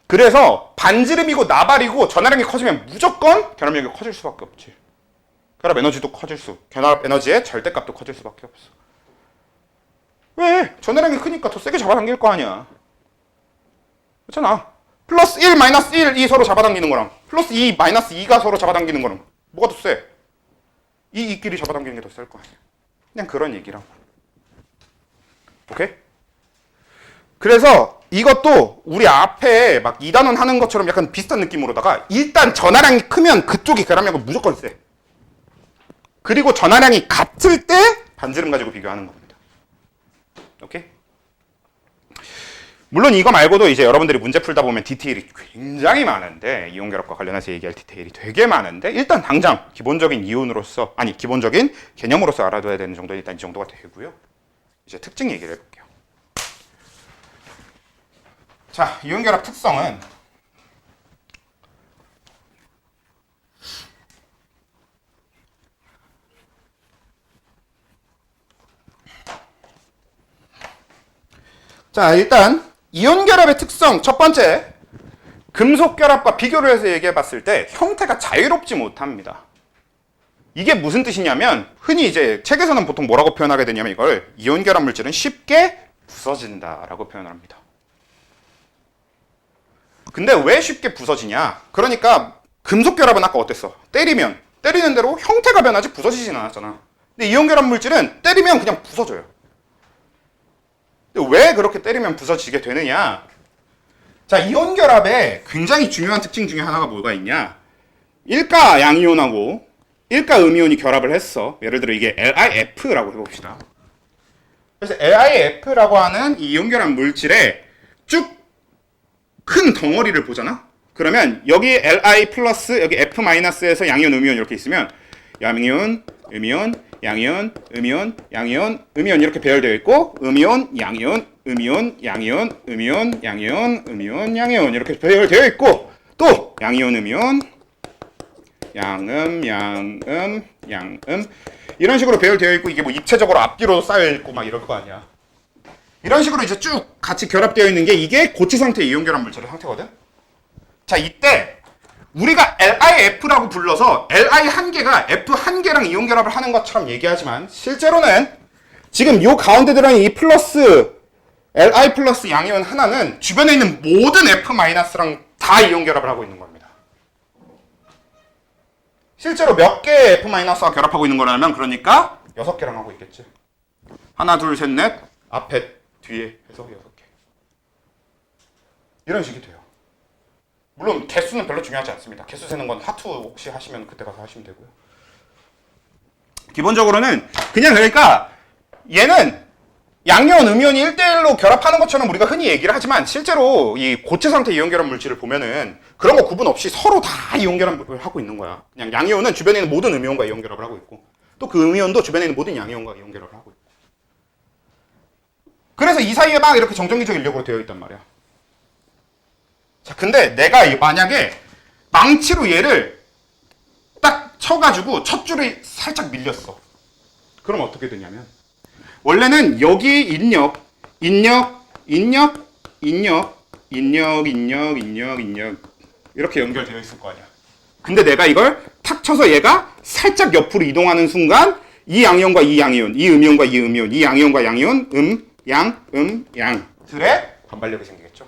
A: 그래서 반지름이고 나발이고 전하량이 커지면 무조건 결합력이 커질 수밖에 없지. 결합 에너지도 결합 에너지의 절대값도 커질 수밖에 없어. 왜? 전하량이 크니까 더 세게 잡아당길 거 아니야. 그렇잖아. 플러스 1, 마이너스 1이 서로 잡아당기는 거랑 플러스 2, 마이너스 2가 서로 잡아당기는 거랑 뭐가 더 세? 이끼리 잡아당기는 게 더 셀 거 아니야. 그냥 그런 얘기라고. 오케이? 그래서 이것도 우리 앞에 막 2단원 하는 것처럼 약간 비슷한 느낌으로다가, 일단 전하량이 크면 그쪽이 결합력은 무조건 세. 그리고 전하량이 같을 때 반지름 가지고 비교하는 겁니다. 오케이? 물론 이거 말고도 이제 여러분들이 문제 풀다 보면 디테일이 굉장히 많은데, 이온결합과 관련해서 얘기할 디테일이 되게 많은데, 일단 당장 기본적인 이론으로서, 아니 기본적인 개념으로서 알아둬야 되는 정도는 일단 이 정도가 되고요. 이제 특징 얘기를 해볼게요. 자, 이온결합 특성은 자, 일단 이온결합의 특성 첫 번째, 금속결합과 비교를 해서 얘기해 봤을 때 형태가 자유롭지 못합니다. 이게 무슨 뜻이냐면, 흔히 이제 책에서는 보통 뭐라고 표현하게 되냐면, 이걸 이온결합 물질은 쉽게 부서진다라고 표현을 합니다. 근데 왜 쉽게 부서지냐? 그러니까 금속결합은 아까 어땠어? 때리는 대로 형태가 변하지 부서지진 않았잖아. 근데 이온결합 물질은 때리면 그냥 부서져요. 근데 왜 그렇게 때리면 부서지게 되느냐? 자, 이온결합의 굉장히 중요한 특징 중에 하나가 뭐가 있냐? 일가 양이온하고 일가 음이온이 결합을 했어. 예를 들어 이게 LiF라고 해봅시다. 그래서 LiF라고 하는 이 이온결합 물질에 쭉 큰 덩어리를 보잖아? 그러면 여기 Li 플러스 여기 F 마이너스에서 양이온, 음이온 이렇게 있으면 양이온, 음이온, 양이온, 음이온, 양이온, 음이온 이렇게 배열되어 있고, 음이온, 양이온, 음이온, 양이온, 음이온, 양이온, 음이온, 양이온 이렇게 배열되어 있고, 또 양이온, 음이온, 양음, 양음, 양음 이런 식으로 배열되어 있고, 이게 뭐 입체적으로 앞뒤로 쌓여 있고 막 이럴 거 아니야. 이런 식으로 이제 쭉 같이 결합되어 있는 게 이게 고체 상태의 이온결합 물질의 상태거든. 자, 이때 우리가 LiF라고 불러서 Li 한 개가 F 한 개랑 이온결합을 하는 것처럼 얘기하지만, 실제로는 지금 요 가운데 들어있는 이 플러스 Li 플러스 양이온 하나는 주변에 있는 모든 F 마이너스랑 다 이온결합을 하고 있는 겁니다. 실제로 몇 개의 F 마이너스가 결합하고 있는 거라면, 그러니까 6개랑 하고 있겠지. 하나, 둘, 셋, 넷, 앞에 뒤에 해서 6개. 이런 식이 돼요. 물론 개수는 별로 중요하지 않습니다. 개수 세는 건 하투 혹시 하시면 그때 가서 하시면 되고요. 기본적으로는 그냥, 그러니까 얘는 양이온, 음이온이 1대1로 결합하는 것처럼 우리가 흔히 얘기를 하지만, 실제로 이 고체 상태 이온결합 물질을 보면은 그런 거 구분 없이 서로 다 이온결합을 하고 있는 거야. 그냥 양이온은 주변에 있는 모든 음이온과 이온결합을 하고 있고, 또 그 음이온도 주변에 있는 모든 양이온과 이온결합을 하고 있고. 그래서 이 사이에 막 이렇게 정전기적 인력으로 되어 있단 말이야. 자, 근데 내가 만약에 망치로 얘를 딱 쳐가지고 첫 줄이 살짝 밀렸어. 그럼 어떻게 되냐면, 원래는 여기 인력 이렇게 연결되어 있을 거 아니야. 근데 내가 이걸 탁 쳐서 얘가 살짝 옆으로 이동하는 순간, 이 양이온과 이 양이온, 이 음이온과 이 음이온, 이 양이온과 양이온, 양들의 반발력이 생기겠죠.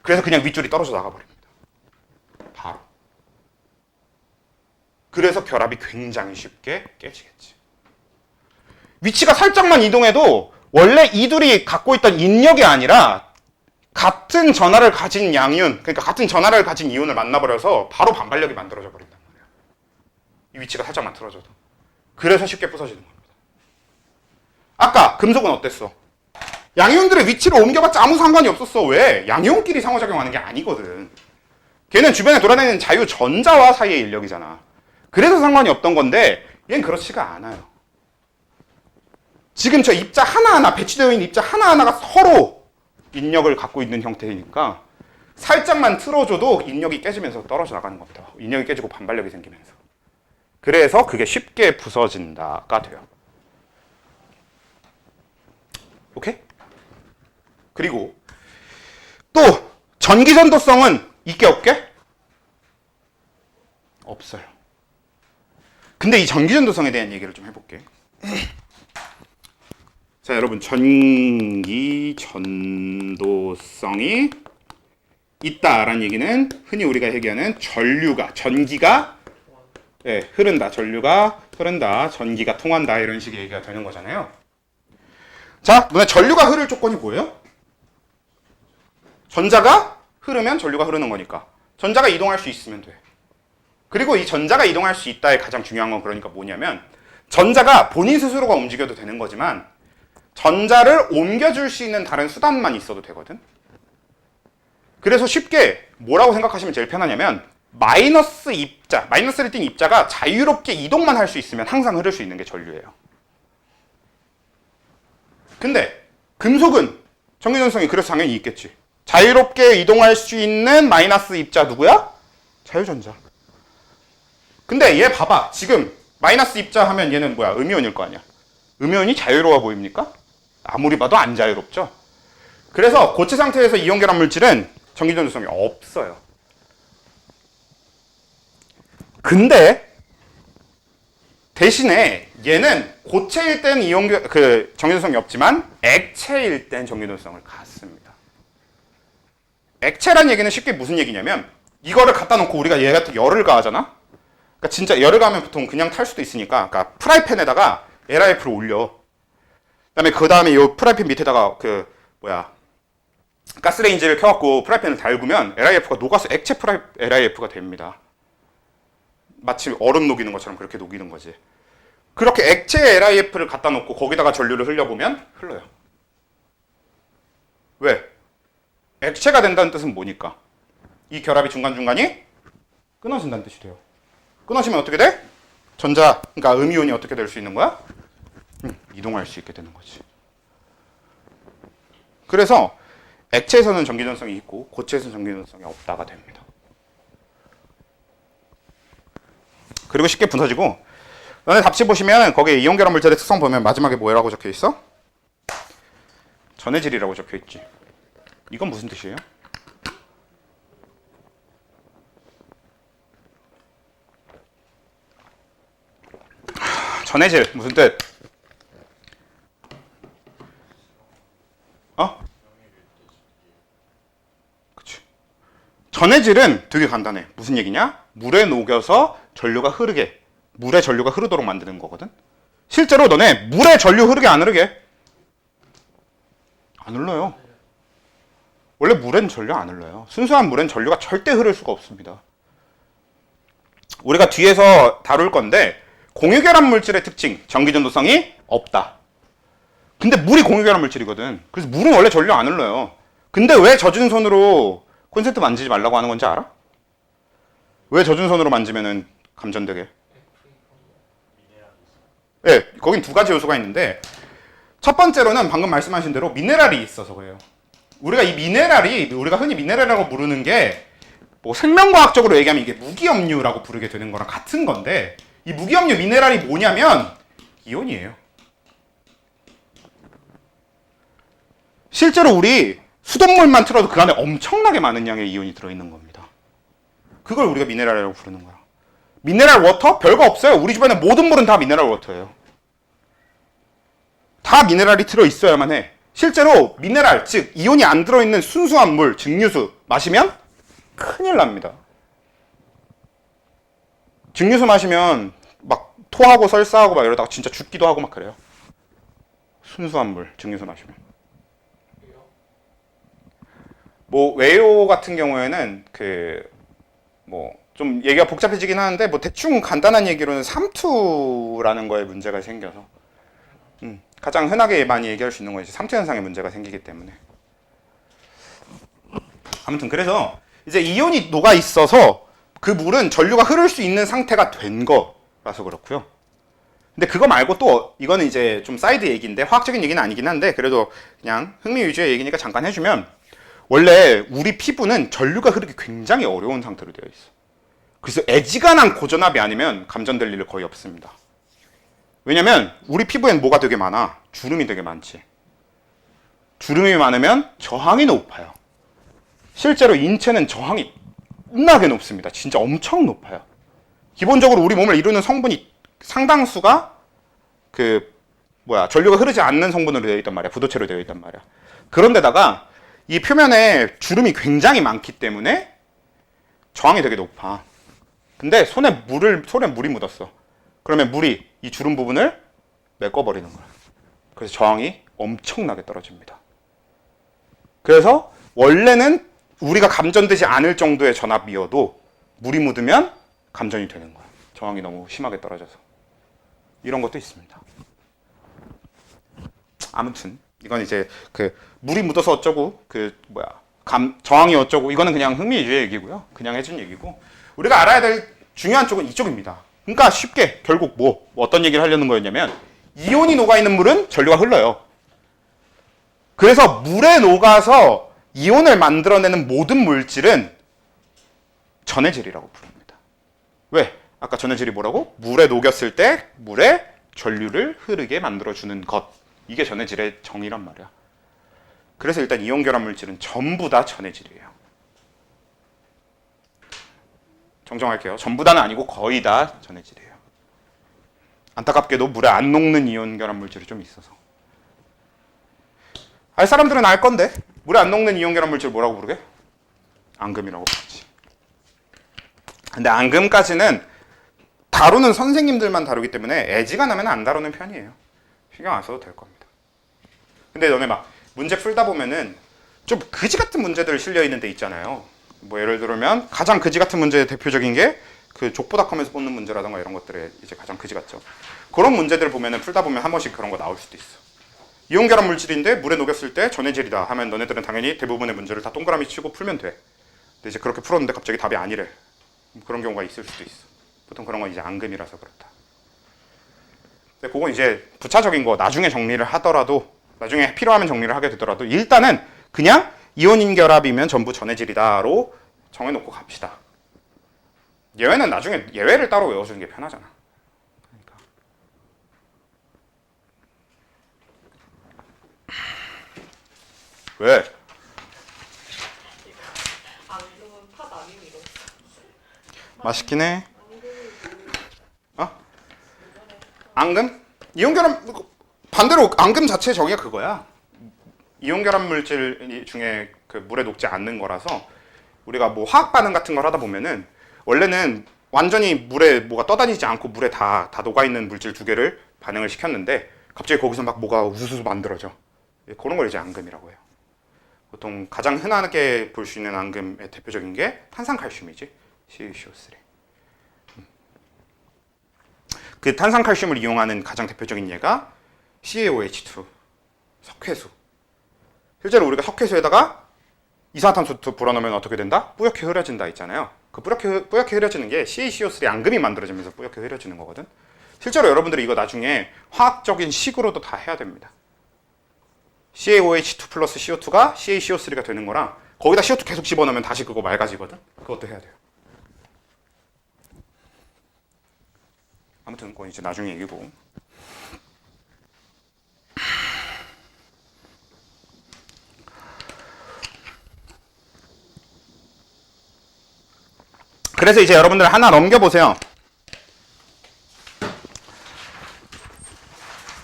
A: 그래서 그냥 윗줄이 떨어져 나가버립니다. 바로. 그래서 결합이 굉장히 쉽게 깨지겠지. 위치가 살짝만 이동해도 원래 이둘이 갖고 있던 인력이 아니라 같은 전하를 가진 양이온, 그러니까 같은 전하를 가진 이온을 만나버려서 바로 반발력이 만들어져 버린단 말이야. 이 위치가 살짝만 틀어져도. 그래서 쉽게 부서지는 겁니다. 아까 금속은 어땠어? 양이온들의 위치를 옮겨봤자 아무 상관이 없었어. 왜? 양이온끼리 상호작용하는 게 아니거든. 걔는 주변에 돌아다니는 자유전자와 사이의 인력이잖아. 그래서 상관이 없던 건데, 얘는 그렇지가 않아요. 지금 저 입자 하나하나, 배치되어 있는 입자 하나하나가 서로 인력을 갖고 있는 형태이니까 살짝만 틀어줘도 인력이 깨지면서 떨어져 나가는 겁니다. 인력이 깨지고 반발력이 생기면서. 그래서 그게 쉽게 부서진다가 돼요. 오케이? 그리고 또 전기전도성은 있게 없게? 없어요. 근데 이 전기전도성에 대한 얘기를 좀 해볼게. 자, 여러분, 전기전도성이 있다라는 얘기는 흔히 우리가 얘기하는 전기가 흐른다, 전류가 흐른다, 전기가 통한다, 이런 식의 얘기가 되는 거잖아요. 자, 눈에 전류가 흐를 조건이 뭐예요? 전자가 흐르면 전류가 흐르는 거니까 전자가 이동할 수 있으면 돼. 그리고 이 전자가 이동할 수 있다의 가장 중요한 건 그러니까 뭐냐면, 전자가 본인 스스로가 움직여도 되는 거지만 전자를 옮겨줄 수 있는 다른 수단만 있어도 되거든. 그래서 쉽게 뭐라고 생각하시면 제일 편하냐면 마이너스 입자, 마이너스를 띤 입자가 자유롭게 이동만 할 수 있으면 항상 흐를 수 있는 게 전류예요. 근데 금속은 전기전성이 그래서 당연히 있겠지. 자유롭게 이동할 수 있는 마이너스 입자 누구야? 자유전자. 근데 얘 봐봐. 지금 마이너스 입자 하면 얘는 뭐야? 음이온일 거 아니야. 음이온이 자유로워 보입니까? 아무리 봐도 안 자유롭죠. 그래서 고체 상태에서 이온 결합 물질은 전기전도성이 없어요. 근데 대신에 얘는 고체일 땐 전기전도성이 없지만 액체일 땐 전기전도성을 갖습니다. 액체란 얘기는 쉽게 무슨 얘기냐면 이거를 갖다 놓고 우리가 얘 같은 열을 가하잖아. 그러니까 진짜 열을 가하면 보통 그냥 탈 수도 있으니까, 그러니까 프라이팬에다가 LIF를 올려. 그다음에 이 프라이팬 밑에다가 가스레인지를 켜갖고 프라이팬을 달구면 LIF가 녹아서 액체 LIF가 됩니다. 마치 얼음 녹이는 것처럼 그렇게 녹이는 거지. 그렇게 액체 LIF를 갖다 놓고 거기다가 전류를 흘려보면 흘러요. 왜? 액체가 된다는 뜻은 뭐니까? 이 결합이 중간중간이 끊어진다는 뜻이 돼요. 끊어지면 어떻게 돼? 그러니까 음이온이 어떻게 될 수 있는 거야? 이동할 수 있게 되는 거지. 그래서 액체에서는 전기전성이 있고 고체에서는 전기전성이 없다가 됩니다. 그리고 쉽게 분석지고 너네 답지 보시면 거기에 이온 결합 물질의 특성 보면 마지막에 뭐라고 적혀 있어? 전해질이라고 적혀 있지. 이건 무슨 뜻이에요? 전해질 무슨 뜻? 그치. 전해질은 되게 간단해. 무슨 얘기냐? 물에 녹여서 물에 전류가 흐르도록 만드는 거거든. 실제로 너네 물에 전류 흐르게 안 흐르게? 안 흘러요. 원래 물엔 전류 안 흘러요. 순수한 물엔 전류가 절대 흐를 수가 없습니다. 우리가 뒤에서 다룰 건데 공유결합 물질의 특징, 전기전도성이 없다. 근데 물이 공유결합 물질이거든. 그래서 물은 원래 전류 안 흘러요. 근데 왜 젖은 손으로 콘센트 만지지 말라고 하는 건지 알아? 왜 젖은 손으로 만지면은 감전되게? 네, 거긴 두 가지 요소가 있는데 첫 번째로는 방금 말씀하신 대로 미네랄이 있어서 그래요. 우리가 흔히 미네랄이라고 부르는 게 뭐 생명과학적으로 얘기하면 이게 무기염류라고 부르게 되는 거랑 같은 건데 이 무기염류 미네랄이 뭐냐면 이온이에요. 실제로 우리 수돗물만 틀어도 그 안에 엄청나게 많은 양의 이온이 들어있는 겁니다. 그걸 우리가 미네랄이라고 부르는 거야. 미네랄 워터? 별거 없어요. 우리 집안에 모든 물은 다 미네랄 워터예요. 다 미네랄이 들어있어야만 해. 실제로 미네랄, 즉 이온이 안 들어있는 순수한 물, 증류수 마시면 큰일 납니다. 증류수 마시면 막 토하고 설사하고 막 이러다가 진짜 죽기도 하고 막 그래요. 순수한 물, 증류수 마시면. 뭐 외요 같은 경우에는 좀 얘기가 복잡해지긴 하는데 뭐 대충 간단한 얘기로는 삼투라는 거에 문제가 생겨서 가장 흔하게 많이 얘기할 수 있는 건 이제 삼투 현상에 문제가 생기기 때문에. 아무튼 그래서 이제 이온이 녹아 있어서 그 물은 전류가 흐를 수 있는 상태가 된 거라서 그렇고요. 근데 그거 말고 또 이거는 이제 좀 사이드 얘기인데 화학적인 얘기는 아니긴 한데 그래도 그냥 흥미 위주의 얘기니까 잠깐 해주면 원래 우리 피부는 전류가 흐르기 굉장히 어려운 상태로 되어 있어. 그래서 애지간한 고전압이 아니면 감전될 일은 거의 없습니다. 왜냐면 우리 피부엔 뭐가 되게 많아? 주름이 되게 많지. 주름이 많으면 저항이 높아요. 실제로 인체는 저항이 겁나게 높습니다. 진짜 엄청 높아요. 기본적으로 우리 몸을 이루는 성분이 상당수가 전류가 흐르지 않는 성분으로 되어 있단 말이야. 부도체로 되어 있단 말이야. 그런데다가 이 표면에 주름이 굉장히 많기 때문에 저항이 되게 높아. 근데 손에 물이 묻었어. 그러면 물이 이 주름 부분을 메꿔버리는 거야. 그래서 저항이 엄청나게 떨어집니다. 그래서 원래는 우리가 감전되지 않을 정도의 전압이어도 물이 묻으면 감전이 되는 거야. 저항이 너무 심하게 떨어져서. 이런 것도 있습니다. 아무튼 이건 이제 물이 묻어서 어쩌고 저항이 어쩌고 이거는 그냥 흥미위주의 얘기고요. 그냥 해준 얘기고 우리가 알아야 될 중요한 쪽은 이쪽입니다. 그러니까 쉽게 결국 뭐 어떤 얘기를 하려는 거였냐면 이온이 녹아있는 물은 전류가 흘러요. 그래서 물에 녹아서 이온을 만들어내는 모든 물질은 전해질이라고 부릅니다. 왜? 아까 전해질이 뭐라고? 물에 녹였을 때 물에 전류를 흐르게 만들어주는 것. 이게 전해질의 정의란 말이야. 그래서 일단 이온 결합 물질은 전부 다 전해질이에요. 정정할게요. 전부 다는 아니고 거의 다 전해질이에요. 안타깝게도 물에 안 녹는 이온 결합 물질이 좀 있어서. 알 사람들은 알 건데 물에 안 녹는 이온 결합 물질 뭐라고 부르게? 앙금이라고 부르지. 근데 앙금까지는 다루는 선생님들만 다루기 때문에 애지간하면 안 다루는 편이에요. 신경 안 써도 될 겁니다. 근데 너네 막 문제 풀다 보면은 좀 그지 같은 문제들 실려 있는 데 있잖아요. 뭐 예를 들면 가장 그지 같은 문제의 대표적인 게 그 족보닷컴에서 뽑는 문제라던가 이런 것들에 이제 가장 그지 같죠. 그런 문제들을 보면은 풀다 보면 한 번씩 그런 거 나올 수도 있어. 이온 결합 물질인데 물에 녹였을 때 전해질이다 하면 너네들은 당연히 대부분의 문제를 다 동그라미 치고 풀면 돼. 근데 이제 그렇게 풀었는데 갑자기 답이 아니래. 그런 경우가 있을 수도 있어. 보통 그런 건 이제 앙금이라서 그렇다. 근데 그건 이제 부차적인 거 나중에 정리를 하더라도 나중에 필요하면 정리를 하게 되더라도 일단은 그냥 이온인 결합이면 전부 전해질이다로 정해놓고 갑시다. 예외는 나중에 예외를 따로 외워주는 게 편하잖아. 그러니까. 왜?
B: 앙금은 팥 아니미로.
A: 맛있긴 해. 어? 앙금? 이온 결합 반대로 앙금 자체의 정의가 그거야. 이온 결합 물질 중에 그 물에 녹지 않는 거라서 우리가 뭐 화학 반응 같은 걸 하다 보면은 원래는 완전히 물에 뭐가 떠다니지 않고 물에 다 녹아 있는 물질 두 개를 반응을 시켰는데 갑자기 거기서 막 뭐가 우수수 만들어져. 그런 걸 이제 앙금이라고 해요. 보통 가장 흔하게 볼 수 있는 앙금의 대표적인 게 탄산칼슘이지. CaCO3. 그 탄산칼슘을 이용하는 가장 대표적인 예가 CaOH2, 석회수. 실제로 우리가 석회수에다가 이산화탄소 불어넣으면 어떻게 된다? 뿌옇게 흐려진다 있잖아요. 그 뿌옇게 흐려지는 게 CaCO3 앙금이 만들어지면서 뿌옇게 흐려지는 거거든. 실제로 여러분들이 이거 나중에 화학적인 식으로도 다 해야 됩니다. CaOH2 플러스 CO2가 CaCO3가 되는 거랑 거기다 CO2 계속 집어넣으면 다시 그거 맑아지거든. 그것도 해야 돼요. 아무튼 그건 이제 나중에 얘기고. 그래서 이제 여러분들 하나 넘겨보세요.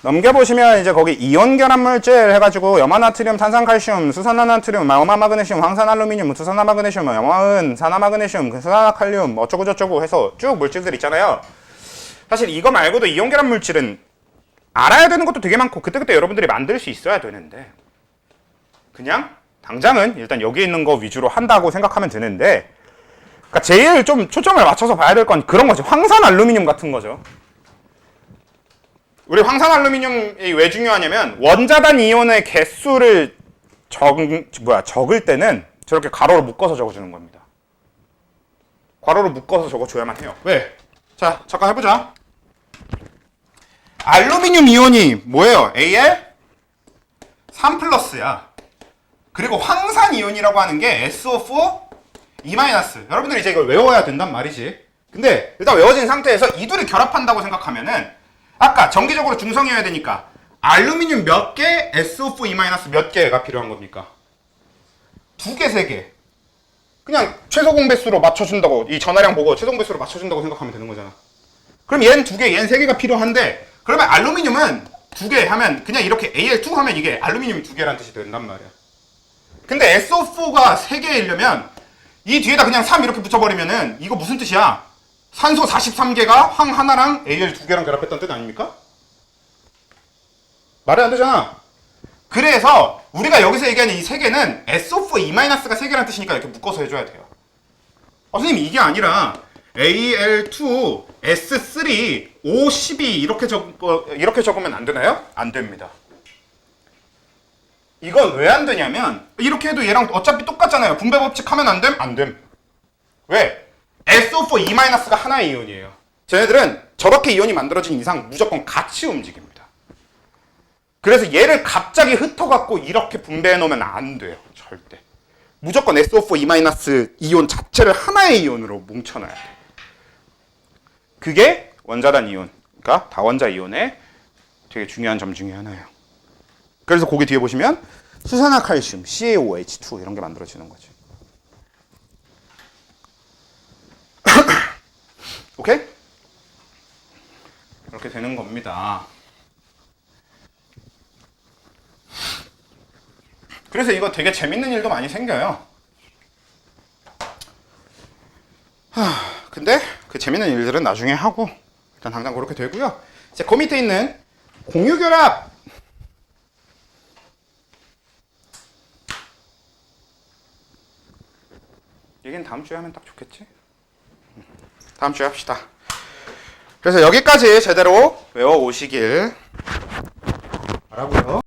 A: 넘겨보시면 이제 거기 이온 결합 물질 해가지고 염화나트륨, 탄산칼슘, 수산화나트륨, 염화마그네슘, 황산알루미늄, 투산화마그네슘, 염화은, 산화마그네슘, 수산화칼륨 어쩌고저쩌고 해서 쭉 물질들 있잖아요. 사실 이거 말고도 이온 결합 물질은 알아야 되는 것도 되게 많고 그때그때 여러분들이 만들 수 있어야 되는데 그냥 당장은 일단 여기 있는 거 위주로 한다고 생각하면 되는데 그러니까 제일 좀 초점을 맞춰서 봐야 될 건 그런 거지. 황산알루미늄 같은 거죠. 우리 황산알루미늄이 왜 중요하냐면 원자단 이온의 개수를 적을 때는 저렇게 가로로 묶어서 적어주는 겁니다. 가로로 묶어서 적어줘야만 해요. 왜? 자, 잠깐 해보자. 알루미늄 이온이 뭐예요? Al 3 플러스야. 그리고 황산 이온이라고 하는 게 SO4 E-. 여러분들이 이제 이걸 외워야 된단 말이지. 근데 일단 외워진 상태에서 이 둘이 결합한다고 생각하면은 아까 정기적으로 중성이어야 되니까 알루미늄 몇 개, SO4 E- 몇 개가 필요한 겁니까? 2개, 3개. 그냥 최소 공배수로 맞춰준다고 이 전하량 보고 최소 공배수로 맞춰준다고 생각하면 되는 거잖아. 그럼 얘는 2개, 얘는 3개가 필요한데 그러면 알루미늄은 2개 하면 그냥 이렇게 Al2 하면 이게 알루미늄이 2개라는 뜻이 된단 말이야. 근데 SO4가 3개이려면 이 뒤에다 그냥 3 이렇게 붙여버리면은 이거 무슨 뜻이야? 산소 43개가 황 하나랑 Al 2개랑 결합했다는 뜻 아닙니까? 말이 안 되잖아. 그래서 우리가 여기서 얘기하는 이 3개는 SO4 E-가 3개라는 뜻이니까 이렇게 묶어서 해줘야 돼요. 선생님 이게 아니라 Al2, S3, O12 이렇게 적으면 안 되나요? 안 됩니다. 이건 왜 안 되냐면 이렇게 해도 얘랑 어차피 똑같잖아요. 분배 법칙 하면 안 됨? 안 됨. 왜? SO4 E-가 하나의 이온이에요. 쟤네들은 저렇게 이온이 만들어진 이상 무조건 같이 움직입니다. 그래서 얘를 갑자기 흩어갖고 이렇게 분배해 놓으면 안 돼요. 절대. 무조건 SO4 E- 이온 자체를 하나의 이온으로 뭉쳐놔야 돼요. 그게 원자단 이온, 그러니까 다원자 이온의 되게 중요한 점 중에 하나예요. 그래서 거기 뒤에 보시면 수산화칼슘, CaOH2 이런 게 만들어지는 거지. 오케이? 이렇게 되는 겁니다. 그래서 이거 되게 재밌는 일도 많이 생겨요. 근데 그 재밌는 일들은 나중에 하고 일단 당장 그렇게 되고요. 이제 그 밑에 있는 공유결합. 얘기는 다음 주에 하면 딱 좋겠지? 다음 주에 합시다. 그래서 여기까지 제대로 외워오시길 바라고요.